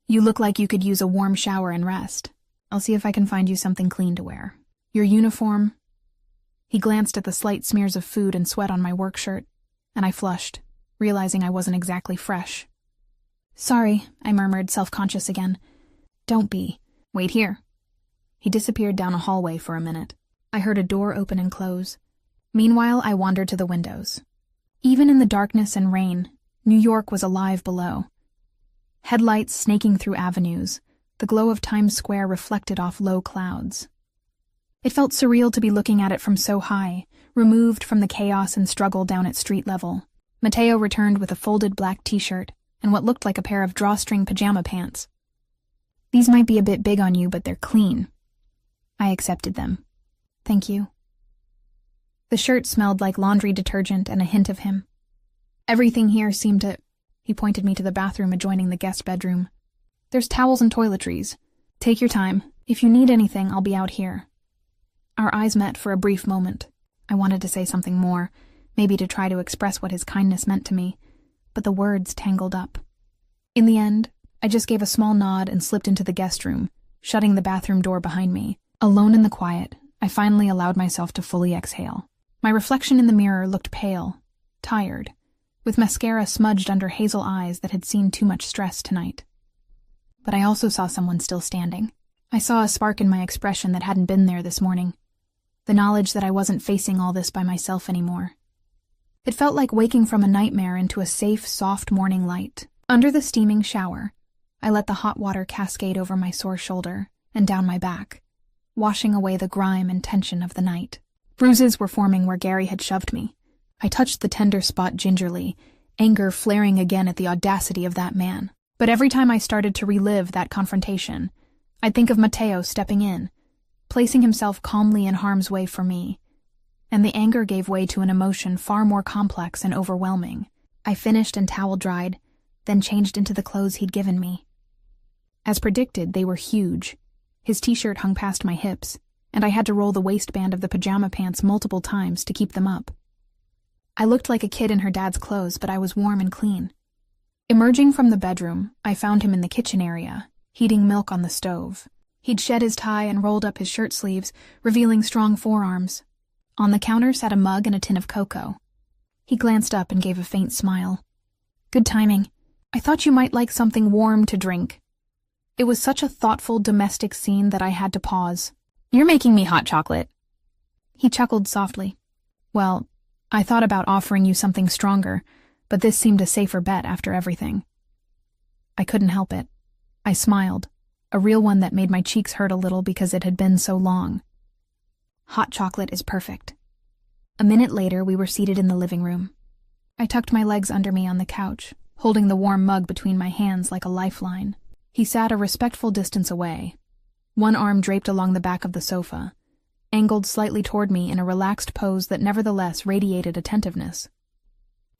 "You look like you could use a warm shower and rest. I'll see if I can find you something clean to wear. Your uniform—" He glanced at the slight smears of food and sweat on my work shirt, and I flushed, realizing I wasn't exactly fresh. "Sorry," I murmured, self-conscious again. "Don't be. Wait here." He disappeared down a hallway for a minute. I heard a door open and close. Meanwhile, I wandered to the windows. Even in the darkness and rain, New York was alive below. Headlights snaking through avenues, the glow of Times Square reflected off low clouds. It felt surreal to be looking at it from so high, removed from the chaos and struggle down at street level. Matteo returned with a folded black t-shirt and what looked like a pair of drawstring pajama pants. "These might be a bit big on you, but they're clean." I accepted them. "Thank you." The shirt smelled like laundry detergent and a hint of him. "Everything here seemed to—" He pointed me to the bathroom adjoining the guest bedroom. "There's towels and toiletries. Take your time. If you need anything, I'll be out here." Our eyes met for a brief moment. I wanted to say something more, maybe to try to express what his kindness meant to me, but the words tangled up. In the end, I just gave a small nod and slipped into the guest room, shutting the bathroom door behind me. Alone in the quiet, I finally allowed myself to fully exhale. My reflection in the mirror looked pale, tired, with mascara smudged under hazel eyes that had seen too much stress tonight. But I also saw someone still standing. I saw a spark in my expression that hadn't been there this morning. The knowledge that I wasn't facing all this by myself anymore. It felt like waking from a nightmare into a safe, soft morning light. Under the steaming shower, I let the hot water cascade over my sore shoulder and down my back, washing away the grime and tension of the night. Bruises were forming where Gary had shoved me. I touched the tender spot gingerly, anger flaring again at the audacity of that man. But every time I started to relive that confrontation, I'd think of Matteo stepping in, placing himself calmly in harm's way for me, and the anger gave way to an emotion far more complex and overwhelming. I finished and towel dried, then changed into the clothes he'd given me. As predicted, they were huge. His t-shirt hung past my hips, and I had to roll the waistband of the pajama pants multiple times to keep them up. I looked like a kid in her dad's clothes, but I was warm and clean. Emerging from the bedroom, I found him in the kitchen area, heating milk on the stove. He'd shed his tie and rolled up his shirt sleeves, revealing strong forearms. On the counter sat a mug and a tin of cocoa. He glanced up and gave a faint smile. "Good timing. I thought you might like something warm to drink." It was such a thoughtful domestic scene that I had to pause. "You're making me hot chocolate." He chuckled softly. "Well, I thought about offering you something stronger, but this seemed a safer bet after everything." I couldn't help it. I smiled, a real one that made my cheeks hurt a little because it had been so long. Hot chocolate is perfect. A minute later, we were seated in the living room. I tucked my legs under me on the couch, holding the warm mug between my hands like a lifeline. He sat a respectful distance away, one arm draped along the back of the sofa, angled slightly toward me in a relaxed pose that nevertheless radiated attentiveness.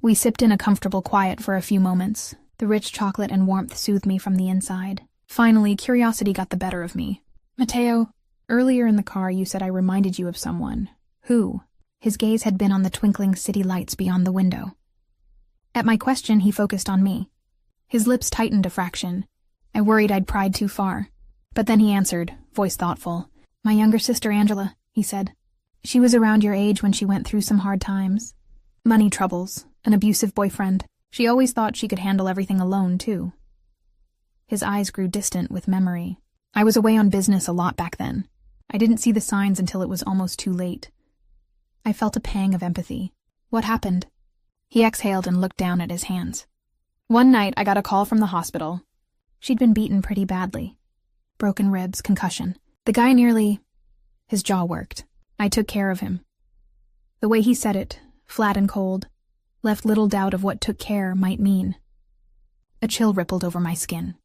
We sipped in a comfortable quiet for a few moments. The rich chocolate and warmth soothed me from the inside. Finally, curiosity got the better of me. "Matteo, earlier in the car you said I reminded you of someone. Who?" His gaze had been on the twinkling city lights beyond the window. At my question, he focused on me. His lips tightened a fraction. I worried I'd pried too far. But then he answered, voice thoughtful. "My younger sister, Angela," he said. "She was around your age when she went through some hard times. Money troubles, an abusive boyfriend. She always thought she could handle everything alone, too." His eyes grew distant with memory. I was away on business a lot back then. I didn't see the signs until it was almost too late. I felt a pang of empathy. "What happened?" He exhaled and looked down at his hands. "One night I got a call from the hospital. She'd been beaten pretty badly. Broken ribs, concussion. The guy nearly—" His jaw worked. I took care of him. The way he said it, flat and cold, left little doubt of what took care might mean. A chill rippled over my skin,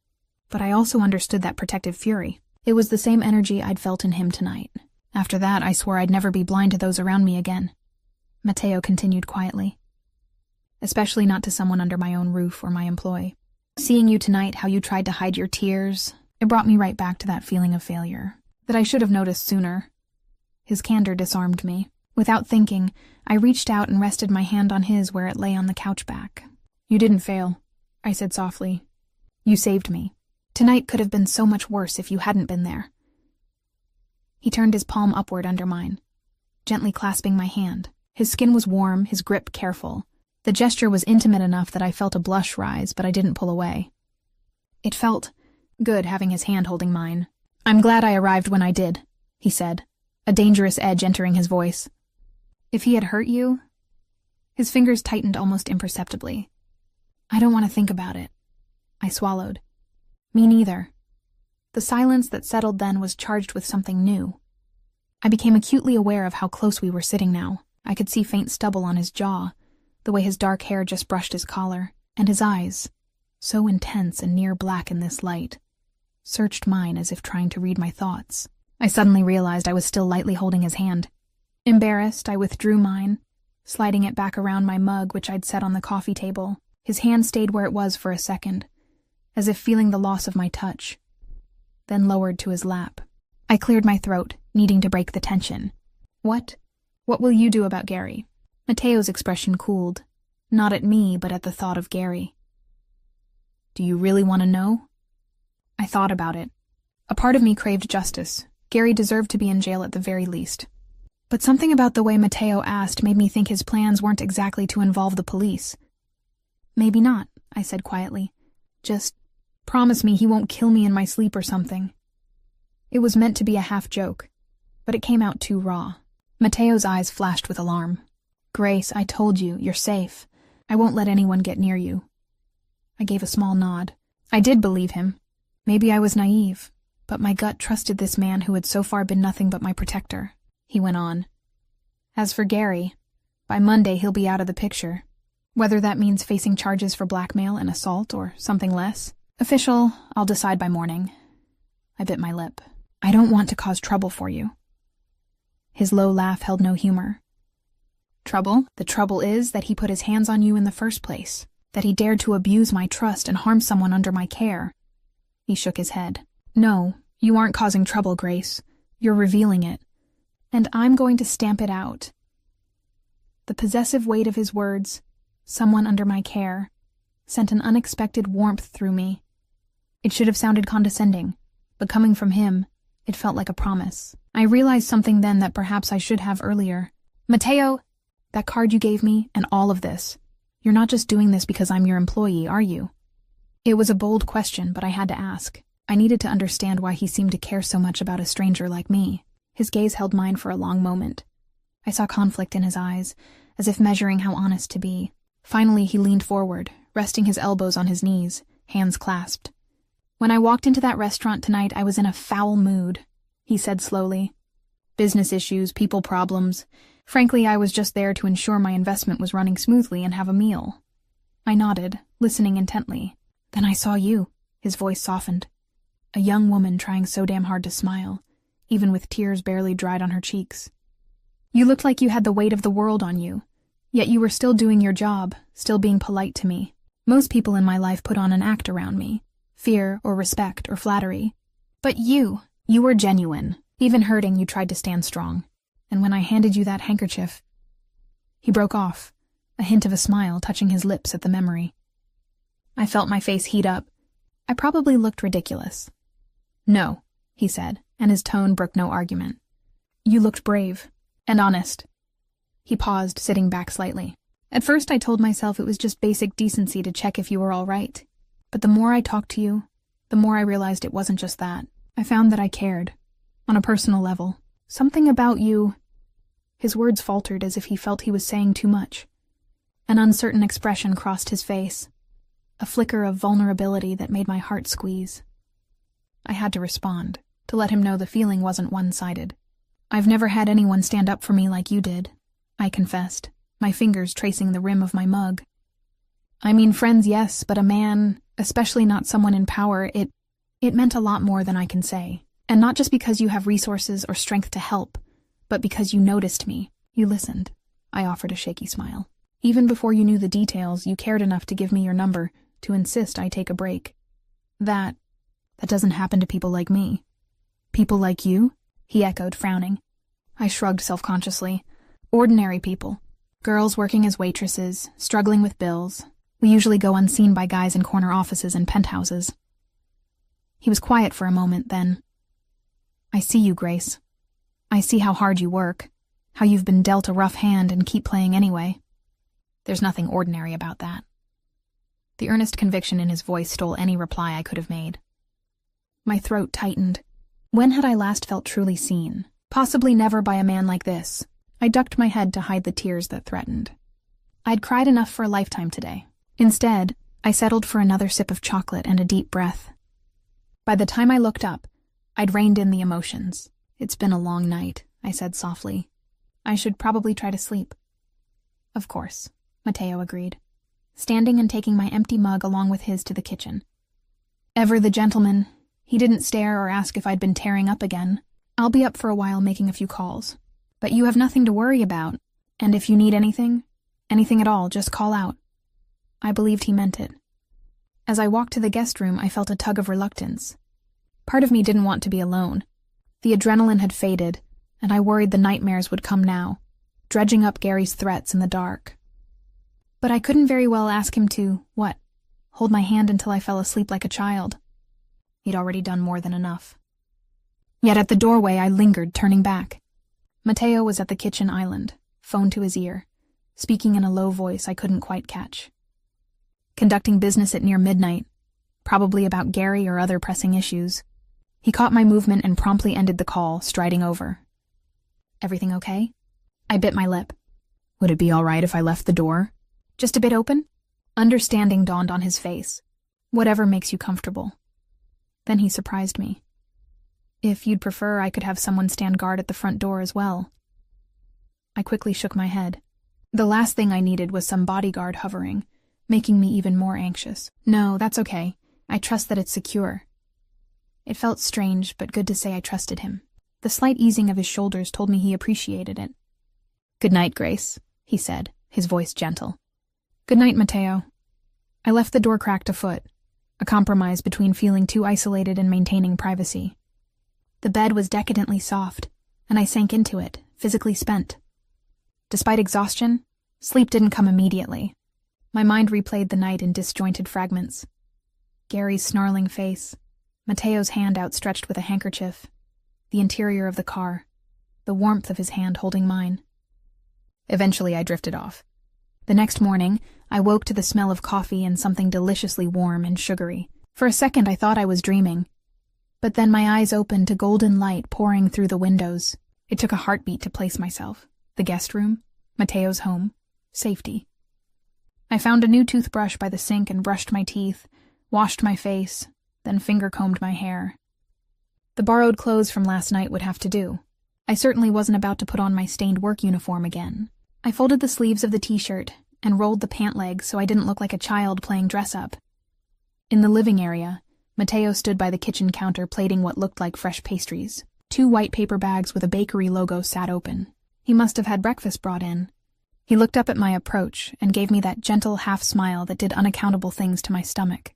but I also understood that protective fury. It was the same energy I'd felt in him tonight. After that, I swore I'd never be blind to those around me again. Matteo continued quietly. Especially not to someone under my own roof or my employ. Seeing you tonight, how you tried to hide your tears, it brought me right back to that feeling of failure that I should have noticed sooner. His candor disarmed me. Without thinking, I reached out and rested my hand on his where it lay on the couch back. You didn't fail, I said softly. You saved me. Tonight could have been so much worse if you hadn't been there. He turned his palm upward under mine, gently clasping my hand. His skin was warm, his grip careful. The gesture was intimate enough that I felt a blush rise, but I didn't pull away. It felt good having his hand holding mine. I'm glad I arrived when I did, he said, a dangerous edge entering his voice. If he had hurt you? His fingers tightened almost imperceptibly. I don't want to think about it. I swallowed. Me neither. The silence that settled then was charged with something new. I became acutely aware of how close we were sitting now. I could see faint stubble on his jaw, the way his dark hair just brushed his collar, and his eyes, so intense and near black in this light, searched mine as if trying to read my thoughts. I suddenly realized I was still lightly holding his hand. Embarrassed, I withdrew mine, sliding it back around my mug which I'd set on the coffee table. His hand stayed where it was for a second, as if feeling the loss of my touch, then lowered to his lap. I cleared my throat, needing to break the tension. What will you do about Gary? Matteo's expression cooled, not at me, but at the thought of Gary. Do you really want to know? I thought about it. A part of me craved justice. Gary deserved to be in jail at the very least. But something about the way Matteo asked made me think his plans weren't exactly to involve the police. Maybe not, I said quietly. Just promise me he won't kill me in my sleep or something. It was meant to be a half joke, but it came out too raw. Matteo's eyes flashed with alarm. Grace, I told you, you're safe. I won't let anyone get near you. I gave a small nod. I did believe him. Maybe I was naive, but my gut trusted this man who had so far been nothing but my protector. He went on. As for Gary, by Monday he'll be out of the picture. Whether that means facing charges for blackmail and assault or something less. Official, I'll decide by morning. I bit my lip. I don't want to cause trouble for you. His low laugh held no humor. Trouble? The trouble is that he put his hands on you in the first place, that he dared to abuse my trust and harm someone under my care. He shook his head. No, you aren't causing trouble, Grace. You're revealing it. And I'm going to stamp it out. The possessive weight of his words, someone under my care, sent an unexpected warmth through me. It should have sounded condescending, but coming from him, it felt like a promise. I realized something then that perhaps I should have earlier. Matteo, that card you gave me, and all of this, you're not just doing this because I'm your employee, are you? It was a bold question, but I had to ask. I needed to understand why he seemed to care so much about a stranger like me. His gaze held mine for a long moment. I saw conflict in his eyes, as if measuring how honest to be. Finally, he leaned forward, resting his elbows on his knees, hands clasped. When I walked into that restaurant tonight, I was in a foul mood, he said slowly. Business issues, people problems. Frankly, I was just there to ensure my investment was running smoothly and have a meal. I nodded, listening intently. Then I saw you. His voice softened. A young woman trying so damn hard to smile, even with tears barely dried on her cheeks. You looked like you had the weight of the world on you, yet you were still doing your job, still being polite to me. Most people in my life put on an act around me, fear or respect or flattery. But you were genuine. Even hurting, you tried to stand strong. And when I handed you that handkerchief... He broke off, a hint of a smile touching his lips at the memory. I felt my face heat up. I probably looked ridiculous. No, he said, and his tone brooked no argument. You looked brave and honest. He paused, sitting back slightly. At first I told myself it was just basic decency to check if you were all right. But the more I talked to you, the more I realized it wasn't just that. I found that I cared. On a personal level. Something about you... His words faltered as if he felt he was saying too much. An uncertain expression crossed his face. A flicker of vulnerability that made my heart squeeze. I had to respond, to let him know the feeling wasn't one-sided. I've never had anyone stand up for me like you did, I confessed. my fingers tracing the rim of my mug. I mean, friends, yes, but a man, especially not someone in power, it meant a lot more than I can say. And not just because you have resources or strength to help, but because you noticed me. You listened. I offered a shaky smile. Even before you knew the details, you cared enough to give me your number, to insist I take a break. That doesn't happen to people like me. People like you? He echoed, frowning. I shrugged self-consciously. Ordinary people. Girls working as waitresses, struggling with bills. We usually go unseen by guys in corner offices and penthouses. He was quiet for a moment, then. I see you, Grace. I see how hard you work, how you've been dealt a rough hand and keep playing anyway. There's nothing ordinary about that. The earnest conviction in his voice stole any reply I could have made. My throat tightened. When had I last felt truly seen? Possibly never by a man like this. I ducked my head to hide the tears that threatened. I'd cried enough for a lifetime today. Instead, I settled for another sip of chocolate and a deep breath. By the time I looked up, I'd reined in the emotions. It's been a long night, I said softly. I should probably try to sleep. Of course, Matteo agreed, standing and taking my empty mug along with his to the kitchen. Ever the gentleman, he didn't stare or ask if I'd been tearing up again. I'll be up for a while making a few calls. But you have nothing to worry about, and if you need anything at all, just call out. I believed he meant it. As I walked to the guest room, I felt a tug of reluctance. Part of me didn't want to be alone. The adrenaline had faded, and I worried the nightmares would come now, dredging up Gary's threats in the dark. But I couldn't very well ask him to, hold my hand until I fell asleep like a child. He'd already done more than enough. Yet at the doorway I lingered, turning back. Matteo was at the kitchen island, phone to his ear, speaking in a low voice I couldn't quite catch. Conducting business at near midnight, probably about Gary or other pressing issues. He caught my movement and promptly ended the call, striding over. Everything okay? I bit my lip. Would it be all right if I left the door? Just a bit open? Understanding dawned on his face. Whatever makes you comfortable. Then he surprised me. If you'd prefer, I could have someone stand guard at the front door as well. I quickly shook my head. The last thing I needed was some bodyguard hovering, making me even more anxious. No, that's okay. I trust that it's secure. It felt strange, but good to say I trusted him. The slight easing of his shoulders told me he appreciated it. Good night, Grace, he said, his voice gentle. Good night, Matteo. I left the door cracked a foot, a compromise between feeling too isolated and maintaining privacy. The bed was decadently soft, and I sank into it, physically spent. Despite exhaustion, sleep didn't come immediately. My mind replayed the night in disjointed fragments. Gary's snarling face, Matteo's hand outstretched with a handkerchief, the interior of the car, the warmth of his hand holding mine. Eventually I drifted off. The next morning, I woke to the smell of coffee and something deliciously warm and sugary. For a second I thought I was dreaming. But then my eyes opened to golden light pouring through the windows. It took a heartbeat to place myself. The guest room, Matteo's home, safety. I found a new toothbrush by the sink and brushed my teeth, washed my face, then finger-combed my hair. The borrowed clothes from last night would have to do. I certainly wasn't about to put on my stained work uniform again. I folded the sleeves of the t-shirt and rolled the pant legs so I didn't look like a child playing dress-up. In the living area, Matteo stood by the kitchen counter plating what looked like fresh pastries. 2 white paper bags with a bakery logo sat open. He must have had breakfast brought in. He looked up at my approach and gave me that gentle half-smile that did unaccountable things to my stomach.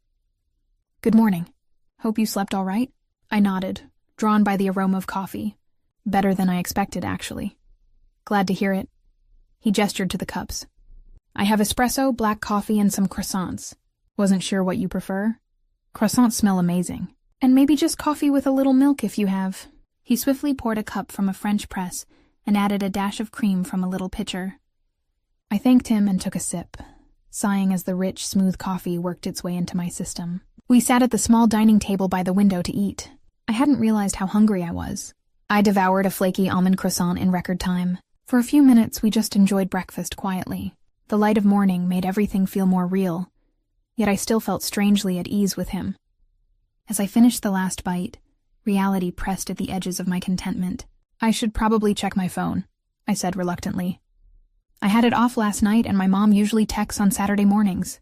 Good morning. Hope you slept all right? I nodded, drawn by the aroma of coffee. Better than I expected, actually. Glad to hear it. He gestured to the cups. I have espresso, black coffee, and some croissants. Wasn't sure what you prefer? Croissants smell amazing. And maybe just coffee with a little milk if you have. He swiftly poured a cup from a French press and added a dash of cream from a little pitcher. I thanked him and took a sip, sighing as the rich, smooth coffee worked its way into my system. We sat at the small dining table by the window to eat. I hadn't realized how hungry I was. I devoured a flaky almond croissant in record time. For a few minutes, we just enjoyed breakfast quietly. The light of morning made everything feel more real, yet I still felt strangely at ease with him. As I finished the last bite, reality pressed at the edges of my contentment. I should probably check my phone, I said reluctantly. I had it off last night and my mom usually texts on Saturday mornings.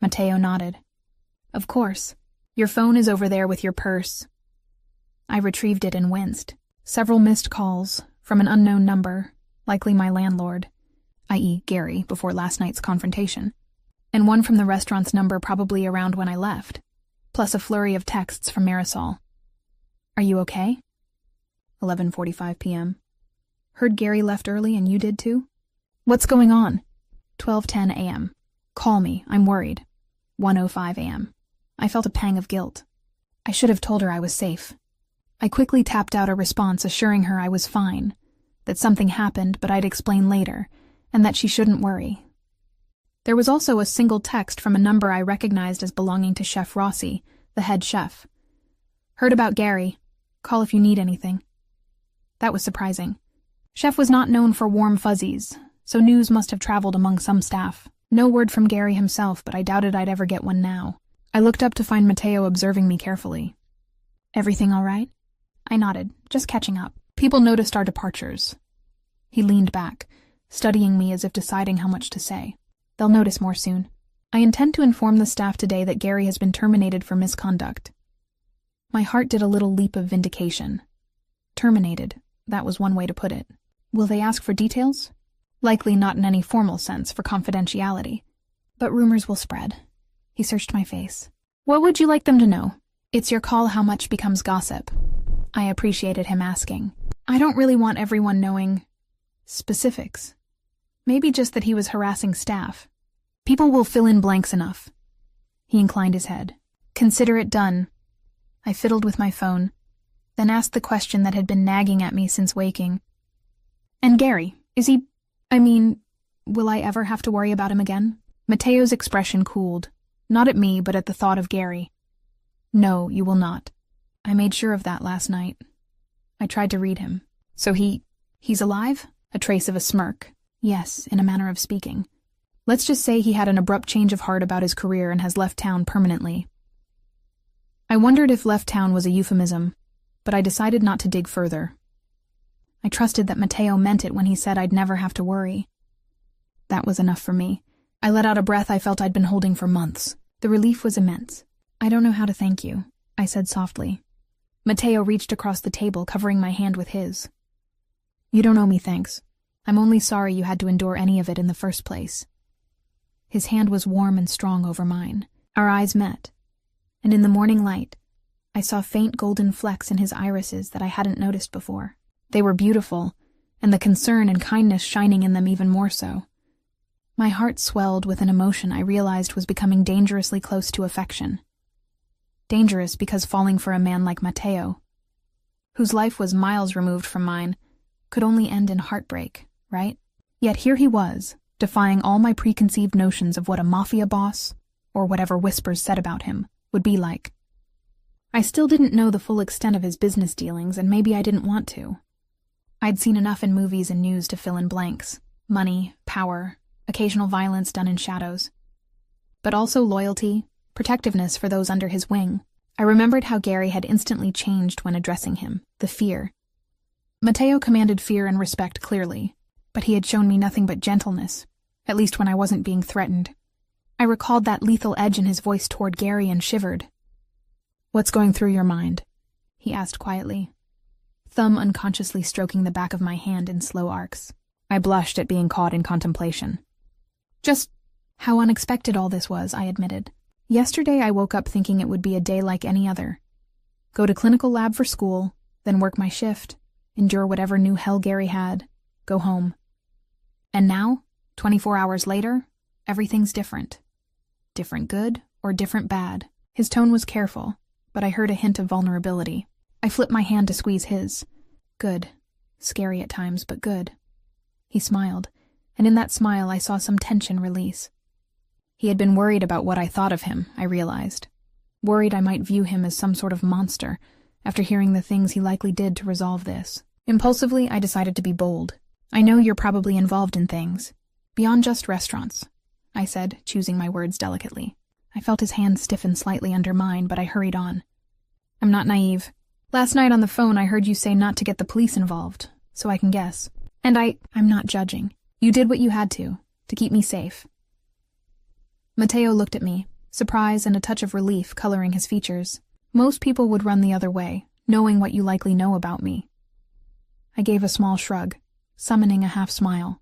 Mateo nodded. Of course. Your phone is over there with your purse. I retrieved it and winced. Several missed calls from an unknown number, likely my landlord, i.e. Gary, before last night's confrontation, and one from the restaurant's number probably around when I left, plus a flurry of texts from Marisol. Are you okay? 11:45 p.m. Heard Gary left early and you did too? What's going on? 12:10 a.m. Call me, I'm worried. 1:05 a.m. I felt a pang of guilt. I should have told her I was safe. I quickly tapped out a response assuring her I was fine, that something happened but I'd explain later, and that she shouldn't worry. There was also a single text from a number I recognized as belonging to Chef Rossi, the head chef. Heard about Gary. Call if you need anything. That was surprising. Chef was not known for warm fuzzies, so news must have traveled among some staff. No word from Gary himself, but I doubted I'd ever get one now. I looked up to find Mateo observing me carefully. Everything all right? I nodded, just catching up. People noticed our departures. He leaned back, studying me as if deciding how much to say. They'll notice more soon. I intend to inform the staff today that Gary has been terminated for misconduct. My heart did a little leap of vindication. Terminated, that was one way to put it. Will they ask for details? Likely not in any formal sense for confidentiality. But rumors will spread. He searched my face. What would you like them to know? It's your call how much becomes gossip. I appreciated him asking. I don't really want everyone knowing specifics. Maybe just that he was harassing staff. People will fill in blanks enough. He inclined his head. Consider it done. I fiddled with my phone, then asked the question that had been nagging at me since waking. And Gary, is he... will I ever have to worry about him again? Mateo's expression cooled. Not at me, but at the thought of Gary. No, you will not. I made sure of that last night. I tried to read him. So he's alive? A trace of a smirk. Yes, in a manner of speaking. Let's just say he had an abrupt change of heart about his career and has left town permanently. I wondered if left town was a euphemism, but I decided not to dig further. I trusted that Mateo meant it when he said I'd never have to worry. That was enough for me. I let out a breath I felt I'd been holding for months. The relief was immense. I don't know how to thank you, I said softly. Mateo reached across the table, covering my hand with his. You don't owe me thanks. I'm only sorry you had to endure any of it in the first place. His hand was warm and strong over mine. Our eyes met, and in the morning light, I saw faint golden flecks in his irises that I hadn't noticed before. They were beautiful, and the concern and kindness shining in them even more so. My heart swelled with an emotion I realized was becoming dangerously close to affection. Dangerous because falling for a man like Mateo, whose life was miles removed from mine, could only end in heartbreak, right? Yet here he was, defying all my preconceived notions of what a Mafia boss, or whatever whispers said about him, would be like. I still didn't know the full extent of his business dealings, and maybe I didn't want to. I'd seen enough in movies and news to fill in blanks. Money, power, occasional violence done in shadows. But also loyalty, protectiveness for those under his wing. I remembered how Gary had instantly changed when addressing him, the fear. Mateo commanded fear and respect clearly, but he had shown me nothing but gentleness, at least when I wasn't being threatened. I recalled that lethal edge in his voice toward Gary and shivered. What's going through your mind? He asked quietly, thumb unconsciously stroking the back of my hand in slow arcs. I blushed at being caught in contemplation. Just how unexpected all this was, I admitted. Yesterday I woke up thinking it would be a day like any other. Go to clinical lab for school, then work my shift, endure whatever new hell Gary had, go home. And now, 24 hours later, everything's different. Different good or different bad. His tone was careful, but I heard a hint of vulnerability. I flipped my hand to squeeze his. Good. Scary at times, but good. He smiled, and in that smile I saw some tension release. He had been worried about what I thought of him, I realized. Worried I might view him as some sort of monster, after hearing the things he likely did to resolve this. Impulsively, I decided to be bold. I know you're probably involved in things. Beyond just restaurants, I said, choosing my words delicately. I felt his hand stiffen slightly under mine, but I hurried on. I'm not naive. Last night on the phone I heard you say not to get the police involved, so I can guess. And I'm not judging. You did what you had to keep me safe. Matteo looked at me, surprise and a touch of relief coloring his features. Most people would run the other way, knowing what you likely know about me. I gave a small shrug, summoning a half smile.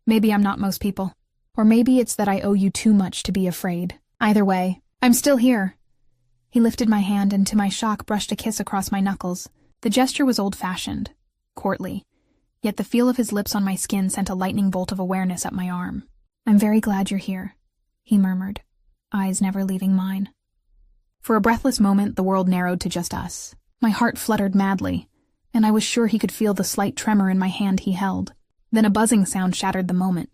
Maybe I'm not most people. Or maybe it's that I owe you too much to be afraid. Either way, I'm still here. He lifted my hand and to my shock brushed a kiss across my knuckles. The gesture was old-fashioned, courtly, yet the feel of his lips on my skin sent a lightning bolt of awareness up my arm. I'm very glad you're here, he murmured, eyes never leaving mine. For a breathless moment, the world narrowed to just us. My heart fluttered madly, and I was sure he could feel the slight tremor in my hand he held. Then a buzzing sound shattered the moment.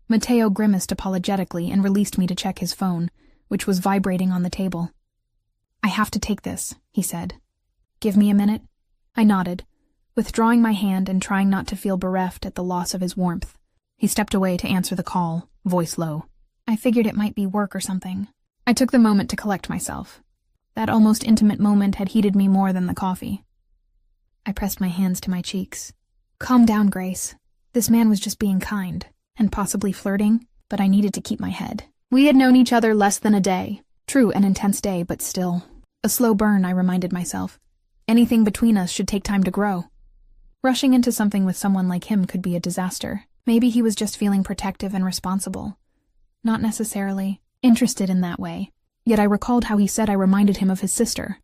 Matteo grimaced apologetically and released me to check his phone, which was vibrating on the table. I have to take this, he said. Give me a minute? I nodded, withdrawing my hand and trying not to feel bereft at the loss of his warmth. He stepped away to answer the call, voice low. I figured it might be work or something. I took the moment to collect myself. That almost intimate moment had heated me more than the coffee. I pressed my hands to my cheeks. Calm down, Grace. This man was just being kind, and possibly flirting, but I needed to keep my head. We had known each other less than a day. True, an intense day, but still. A slow burn, I reminded myself. Anything between us should take time to grow. Rushing into something with someone like him could be a disaster. Maybe he was just feeling protective and responsible. Not necessarily interested in that way. Yet I recalled how he said I reminded him of his sister.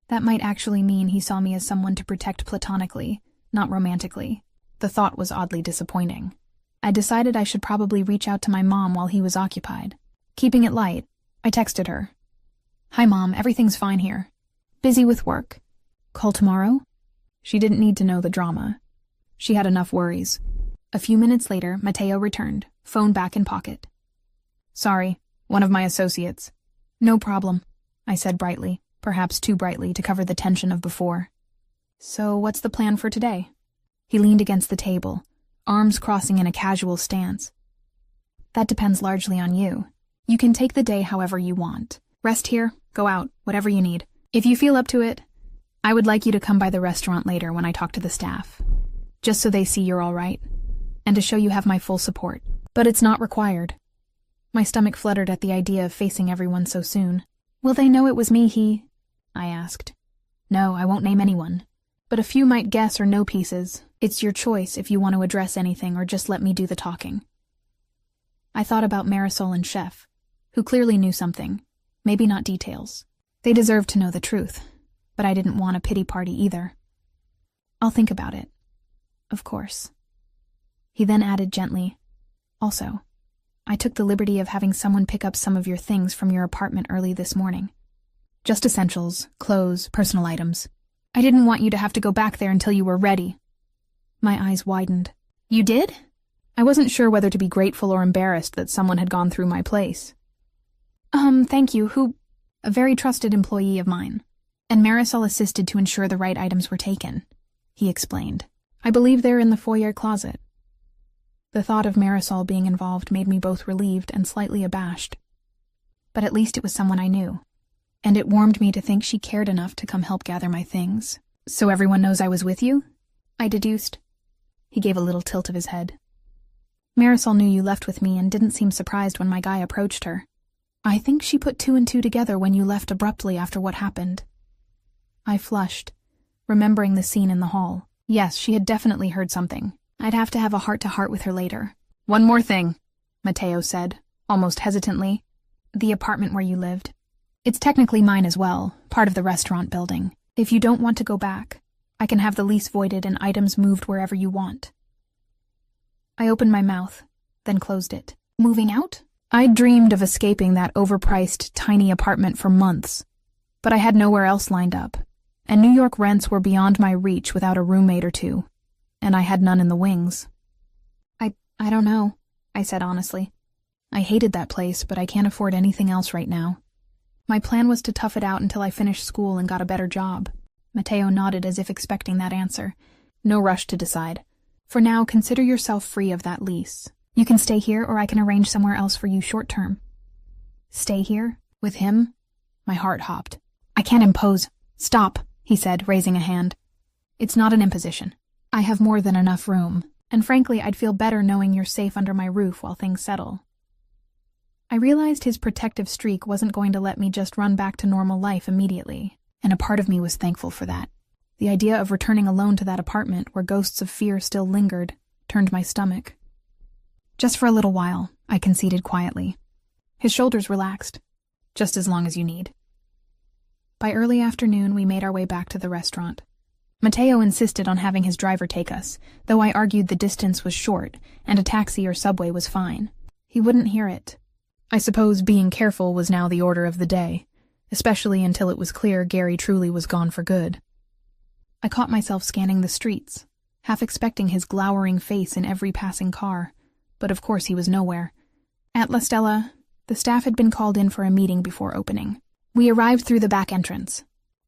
That might actually mean he saw me as someone to protect platonically, not romantically. The thought was oddly disappointing. I decided I should probably reach out to my mom while he was occupied. Keeping it light, I texted her. Hi Mom, everything's fine here. Busy with work. Call tomorrow? She didn't need to know the drama. She had enough worries. A few minutes later, Matteo returned, phone back in pocket. Sorry, one of my associates. No problem, I said brightly, perhaps too brightly to cover the tension of before. So what's the plan for today? He leaned against the table, arms crossing in a casual stance. That depends largely on you. You can take the day however you want. Rest here, go out, whatever you need. If you feel up to it, I would like you to come by the restaurant later when I talk to the staff. Just so they see you're all right, and to show you have my full support. But it's not required. My stomach fluttered at the idea of facing everyone so soon. Will they know it was me I asked. No, I won't name anyone. But a few might guess or know pieces. It's your choice if you want to address anything or just let me do the talking. I thought about Marisol and Chef, who clearly knew something, maybe not details. They deserved to know the truth, but I didn't want a pity party either. I'll think about it. Of course. He then added gently, also, I took the liberty of having someone pick up some of your things from your apartment early this morning. Just essentials, clothes, personal items. I didn't want you to have to go back there until you were ready. My eyes widened. You did? I wasn't sure whether to be grateful or embarrassed that someone had gone through my place. Thank you, who? A very trusted employee of mine. And Marisol assisted to ensure the right items were taken, he explained. I believe they're in the foyer closet. The thought of Marisol being involved made me both relieved and slightly abashed. But at least it was someone I knew, and it warmed me to think she cared enough to come help gather my things. So everyone knows I was with you? I deduced. He gave a little tilt of his head. Marisol knew you left with me and didn't seem surprised when my guy approached her. I think she put two and two together when you left abruptly after what happened. I flushed, remembering the scene in the hall. Yes, she had definitely heard something. I'd have to have a heart-to-heart with her later. One more thing, Matteo said, almost hesitantly. The apartment where you lived. It's technically mine as well, part of the restaurant building. If you don't want to go back, I can have the lease voided and items moved wherever you want. I opened my mouth, then closed it. Moving out? I'd dreamed of escaping that overpriced, tiny apartment for months, but I had nowhere else lined up, and New York rents were beyond my reach without a roommate or two, and I had none in the wings. I don't know, I said honestly. I hated that place, but I can't afford anything else right now. My plan was to tough it out until I finished school and got a better job. Matteo nodded as if expecting that answer. No rush to decide. For now, consider yourself free of that lease. You can stay here, or I can arrange somewhere else for you short-term. Stay here? With him? My heart hopped. I can't impose. Stop, he said, raising a hand. It's not an imposition. I have more than enough room, And frankly, I'd feel better knowing you're safe under my roof while things settle. I realized his protective streak wasn't going to let me just run back to normal life immediately, and a part of me was thankful for that. The idea of returning alone to that apartment where ghosts of fear still lingered turned my stomach. Just for a little while, I conceded quietly. His shoulders relaxed. Just as long as you need. By early afternoon, we made our way back to the restaurant. Mateo insisted on having his driver take us, though I argued the distance was short and a taxi or subway was fine. He wouldn't hear it. I suppose being careful was now the order of the day, especially until it was clear Gary truly was gone for good. I caught myself scanning the streets, half expecting his glowering face in every passing car, but of course he was nowhere. At La Stella, the staff had been called in for a meeting before opening. We arrived through the back entrance.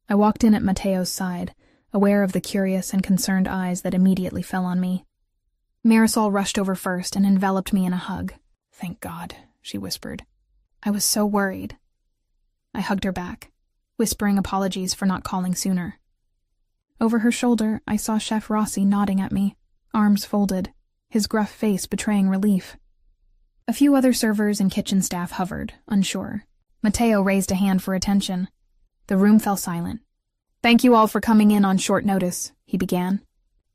I walked in at Mateo's side, aware of the curious and concerned eyes that immediately fell on me. Marisol rushed over first and enveloped me in a hug. "Thank God," she whispered. "I was so worried." I hugged her back, whispering apologies for not calling sooner. Over her shoulder, I saw Chef Rossi nodding at me, arms folded, his gruff face betraying relief. A few other servers and kitchen staff hovered, unsure. Mateo raised a hand for attention. The room fell silent. "Thank you all for coming in on short notice," he began.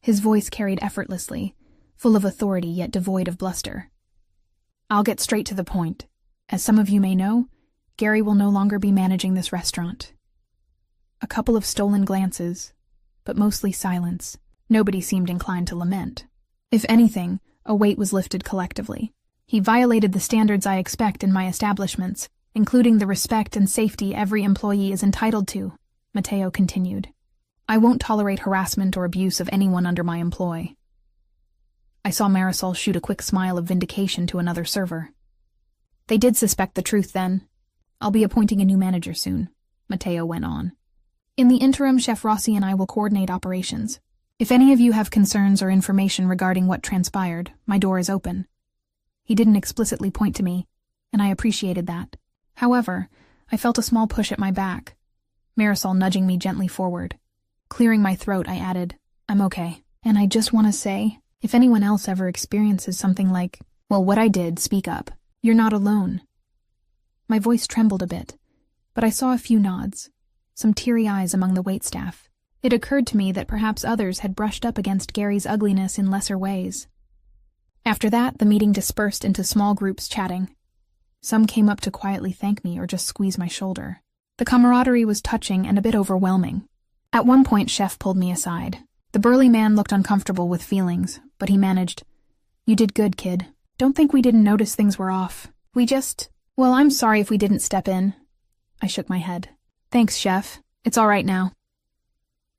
His voice carried effortlessly, full of authority yet devoid of bluster. "I'll get straight to the point. As some of you may know, Gary will no longer be managing this restaurant." A couple of stolen glances, but mostly silence. Nobody seemed inclined to lament. If anything, a weight was lifted collectively. He violated the standards I expect in my establishments, including the respect and safety every employee is entitled to, Mateo continued. "I won't tolerate harassment or abuse of anyone under my employ." I saw Marisol shoot a quick smile of vindication to another server. "They did suspect the truth then. I'll be appointing a new manager soon," Mateo went on. "In the interim, Chef Rossi and I will coordinate operations. If any of you have concerns or information regarding what transpired, my door is open." He didn't explicitly point to me, and I appreciated that. However, I felt a small push at my back, Marisol nudging me gently forward. Clearing my throat, I added, "I'm okay. And I just want to say, if anyone else ever experiences something like, well, what I did, speak up. You're not alone." My voice trembled a bit, but I saw a few nods, some teary eyes among the waitstaff. It occurred to me that perhaps others had brushed up against Gary's ugliness in lesser ways. After that, the meeting dispersed into small groups chatting. Some came up to quietly thank me or just squeeze my shoulder. The camaraderie was touching and a bit overwhelming. At one point, Chef pulled me aside. The burly man looked uncomfortable with feelings, but he managed. "You did good, kid. Don't think we didn't notice things were off. Well, I'm sorry if we didn't step in." I shook my head. "Thanks, Chef. It's all right now."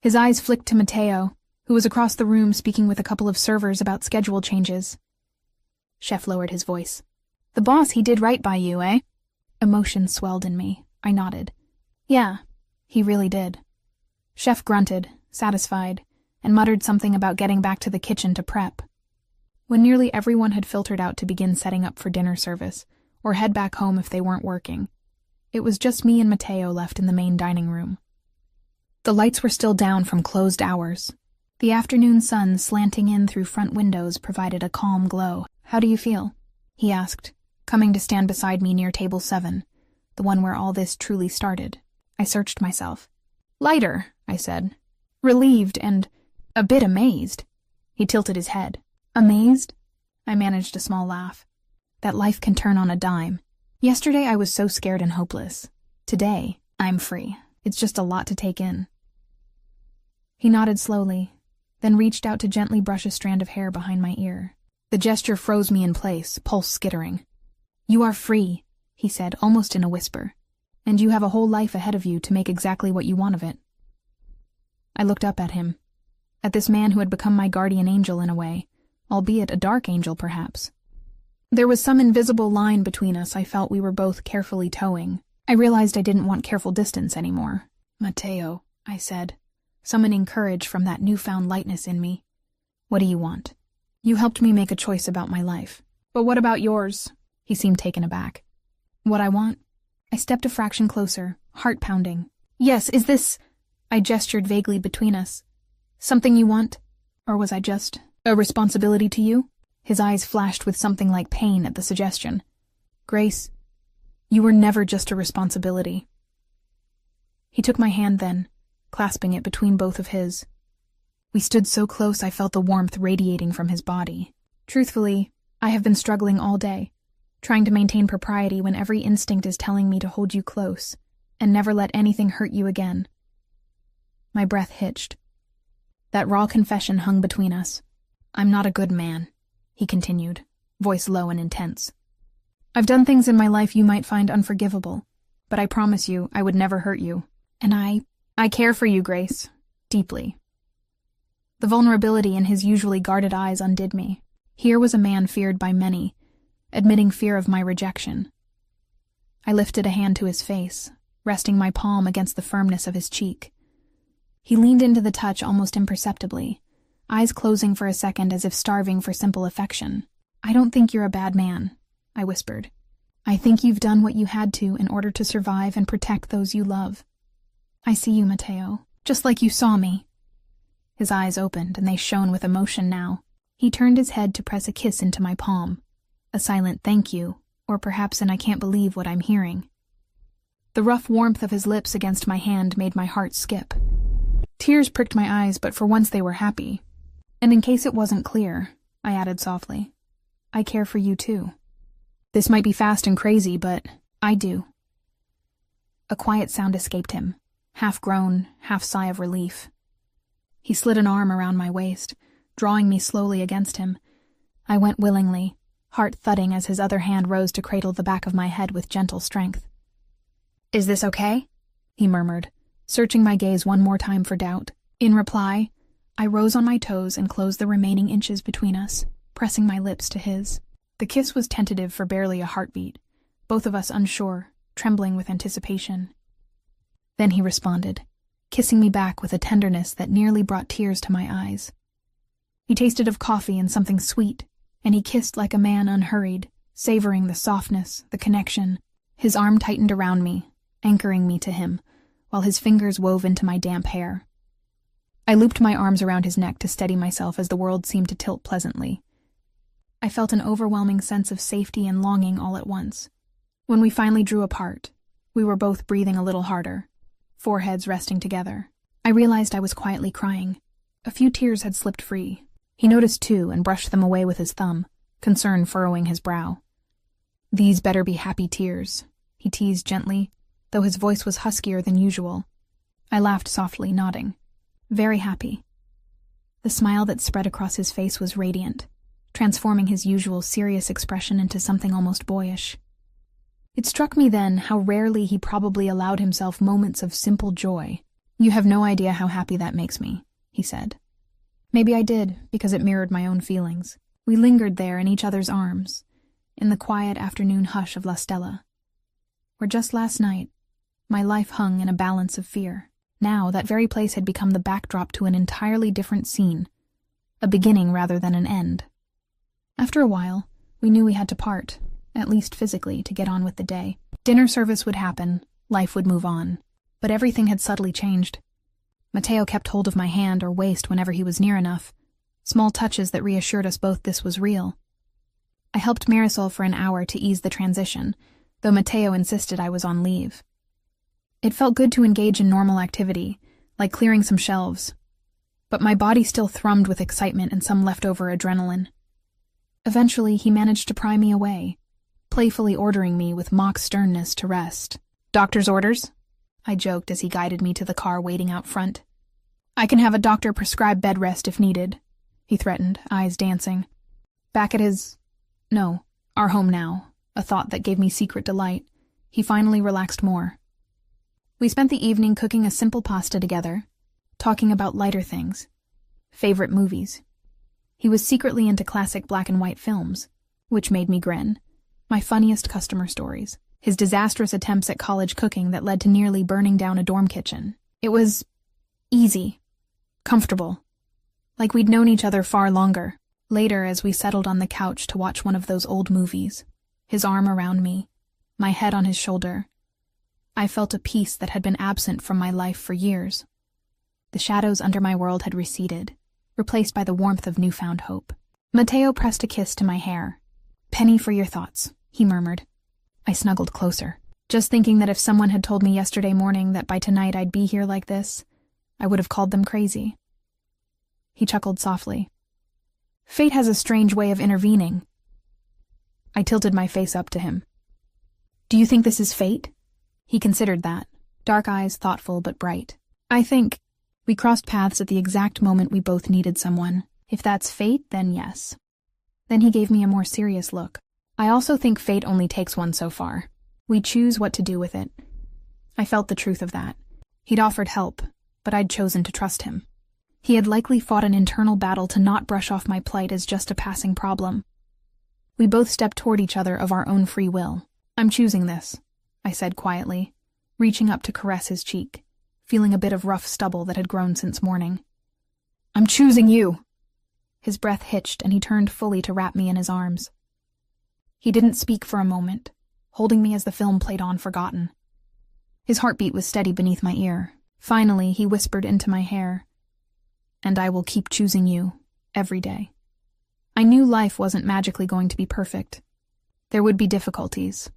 His eyes flicked to Mateo, who was across the room speaking with a couple of servers about schedule changes. Chef lowered his voice. "The boss, he did right by you, eh?" Emotion swelled in me. I nodded. "Yeah, he really did." Chef grunted, satisfied, and muttered something about getting back to the kitchen to prep. When nearly everyone had filtered out to begin setting up for dinner service, or head back home if they weren't working, it was just me and Mateo left in the main dining room. The lights were still down from closed hours. The afternoon sun slanting in through front windows provided a calm glow. "How do you feel?" he asked, coming to stand beside me near table 7, the one where all this truly started. I searched myself. "Lighter," I said. "Relieved and a bit amazed." He tilted his head. "Amazed?" I managed a small laugh. That life can turn on a dime. Yesterday I was so scared and hopeless. Today, I'm free. It's just a lot to take in. He nodded slowly, then reached out to gently brush a strand of hair behind my ear. The gesture froze me in place, pulse skittering. "You are free," he said, almost in a whisper, "and you have a whole life ahead of you to make exactly what you want of it." I looked up at him, at this man who had become my guardian angel in a way, albeit a dark angel perhaps. There was some invisible line between us I felt we were both carefully towing. I realized I didn't want careful distance anymore. "Mateo," I said, summoning courage from that newfound lightness in me. "What do you want? You helped me make a choice about my life. But what about yours?" He seemed taken aback. "What I want?" I stepped a fraction closer, heart pounding. "Yes, is this—" I gestured vaguely between us. "Something you want? Or was I just A responsibility to you? His eyes flashed with something like pain at the suggestion. Grace, you were never just a responsibility. He took my hand then, clasping it between both of his. We stood so close I felt the warmth radiating from his body. Truthfully, I have been struggling all day, trying to maintain propriety when every instinct is telling me to hold you close and never let anything hurt you again. My breath hitched. That raw confession hung between us. I'm not a good man, he continued, voice low and intense. I've done things in my life you might find unforgivable, but I promise you I would never hurt you. And I care for you, Grace, deeply. The vulnerability in his usually guarded eyes undid me. Here was a man feared by many, admitting fear of my rejection. I lifted a hand to his face, resting my palm against the firmness of his cheek. He leaned into the touch almost imperceptibly, eyes closing for a second as if starving for simple affection. I don't think you're a bad man, I whispered. I think you've done what you had to in order to survive and protect those you love. I see you, Matteo, just like you saw me. His eyes opened, and they shone with emotion now. He turned his head to press a kiss into my palm. A silent thank you, or perhaps an I can't believe what I'm hearing. The rough warmth of his lips against my hand made my heart skip. Tears pricked my eyes, but for once they were happy. And in case it wasn't clear, I added softly, I care for you too. This might be fast and crazy, but I do. A quiet sound escaped him, half groan, half sigh of relief. He slid an arm around my waist, drawing me slowly against him. I went willingly, heart thudding as his other hand rose to cradle the back of my head with gentle strength. Is this okay? He murmured, searching my gaze one more time for doubt. In reply, I rose on my toes and closed the remaining inches between us, pressing my lips to his. The kiss was tentative for barely a heartbeat, both of us unsure, trembling with anticipation. Then he responded, kissing me back with a tenderness that nearly brought tears to my eyes. He tasted of coffee and something sweet, and he kissed like a man unhurried, savoring the softness, the connection. His arm tightened around me, anchoring me to him, while his fingers wove into my damp hair. I looped my arms around his neck to steady myself as the world seemed to tilt pleasantly. I felt an overwhelming sense of safety and longing all at once. When we finally drew apart, we were both breathing a little harder, foreheads resting together. I realized I was quietly crying. A few tears had slipped free. He noticed too and brushed them away with his thumb, concern furrowing his brow. These better be happy tears, he teased gently, though his voice was huskier than usual. I laughed softly, nodding. Very happy. The smile that spread across his face was radiant, transforming his usual serious expression into something almost boyish. It struck me then how rarely he probably allowed himself moments of simple joy. You have no idea how happy that makes me, he said. Maybe I did, because it mirrored my own feelings. We lingered there in each other's arms, in the quiet afternoon hush of La Stella, where just last night, my life hung in a balance of fear. Now that very place had become the backdrop to an entirely different scene, a beginning rather than an end. After a while, we knew we had to part, at least physically, to get on with the day. Dinner service would happen, life would move on, but everything had subtly changed. Matteo kept hold of my hand or waist whenever he was near enough, small touches that reassured us both this was real. I helped Marisol for an hour to ease the transition, though Matteo insisted I was on leave. It felt good to engage in normal activity, like clearing some shelves, but my body still thrummed with excitement and some leftover adrenaline. Eventually, he managed to pry me away, playfully ordering me with mock sternness to rest. Doctor's orders? I joked as he guided me to the car waiting out front. I can have a doctor prescribe bed rest if needed, he threatened, eyes dancing. Back at our home now, a thought that gave me secret delight, he finally relaxed more. We spent the evening cooking a simple pasta together, talking about lighter things, favorite movies. He was secretly into classic black and white films, which made me grin, my funniest customer stories, his disastrous attempts at college cooking that led to nearly burning down a dorm kitchen. It was easy, comfortable, like we'd known each other far longer. Later, as we settled on the couch to watch one of those old movies, his arm around me, my head on his shoulder, I felt a peace that had been absent from my life for years. The shadows under my world had receded, replaced by the warmth of newfound hope. Mateo pressed a kiss to my hair. "Penny for your thoughts," he murmured. I snuggled closer, just thinking that if someone had told me yesterday morning that by tonight I'd be here like this, I would have called them crazy. He chuckled softly. "Fate has a strange way of intervening." I tilted my face up to him. "Do you think this is fate?" He considered that, dark eyes thoughtful but bright. "I think we crossed paths at the exact moment we both needed someone. If that's fate, then yes." Then he gave me a more serious look. "I also think fate only takes one so far. We choose what to do with it." I felt the truth of that. He'd offered help, but I'd chosen to trust him. He had likely fought an internal battle to not brush off my plight as just a passing problem. We both stepped toward each other of our own free will. "I'm choosing this," I said quietly, reaching up to caress his cheek, feeling a bit of rough stubble that had grown since morning. "I'm choosing you!" His breath hitched and he turned fully to wrap me in his arms. He didn't speak for a moment, holding me as the film played on forgotten. His heartbeat was steady beneath my ear. Finally, he whispered into my hair, "And I will keep choosing you, every day." I knew life wasn't magically going to be perfect. There would be difficulties,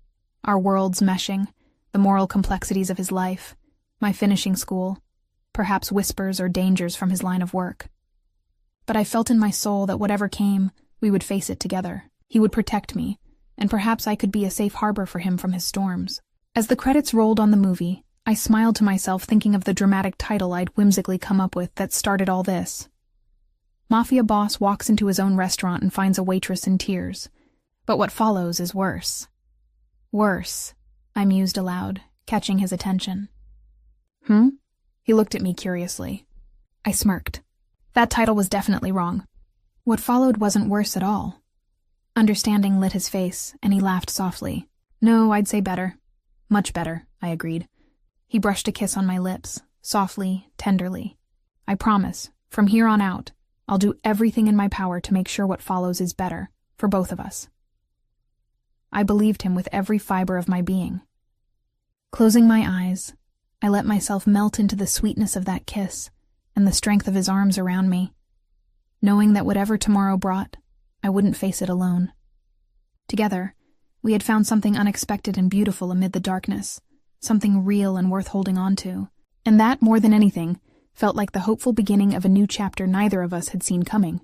our worlds meshing, the moral complexities of his life, my finishing school, perhaps whispers or dangers from his line of work. But I felt in my soul that whatever came, we would face it together. He would protect me, and perhaps I could be a safe harbor for him from his storms. As the credits rolled on the movie, I smiled to myself thinking of the dramatic title I'd whimsically come up with that started all this. Mafia boss walks into his own restaurant and finds a waitress in tears. But what follows is worse. "Worse," I mused aloud, catching his attention. He looked at me curiously. I smirked. That title was definitely wrong. What followed wasn't worse at all. Understanding lit his face, and he laughed softly. "No, I'd say better. Much better," I agreed. He brushed a kiss on my lips, softly, tenderly. "I promise, from here on out, I'll do everything in my power to make sure what follows is better, for both of us." I believed him with every fiber of my being. Closing my eyes, I let myself melt into the sweetness of that kiss and the strength of his arms around me, knowing that whatever tomorrow brought, I wouldn't face it alone. Together, we had found something unexpected and beautiful amid the darkness, something real and worth holding on to, and that, more than anything, felt like the hopeful beginning of a new chapter neither of us had seen coming.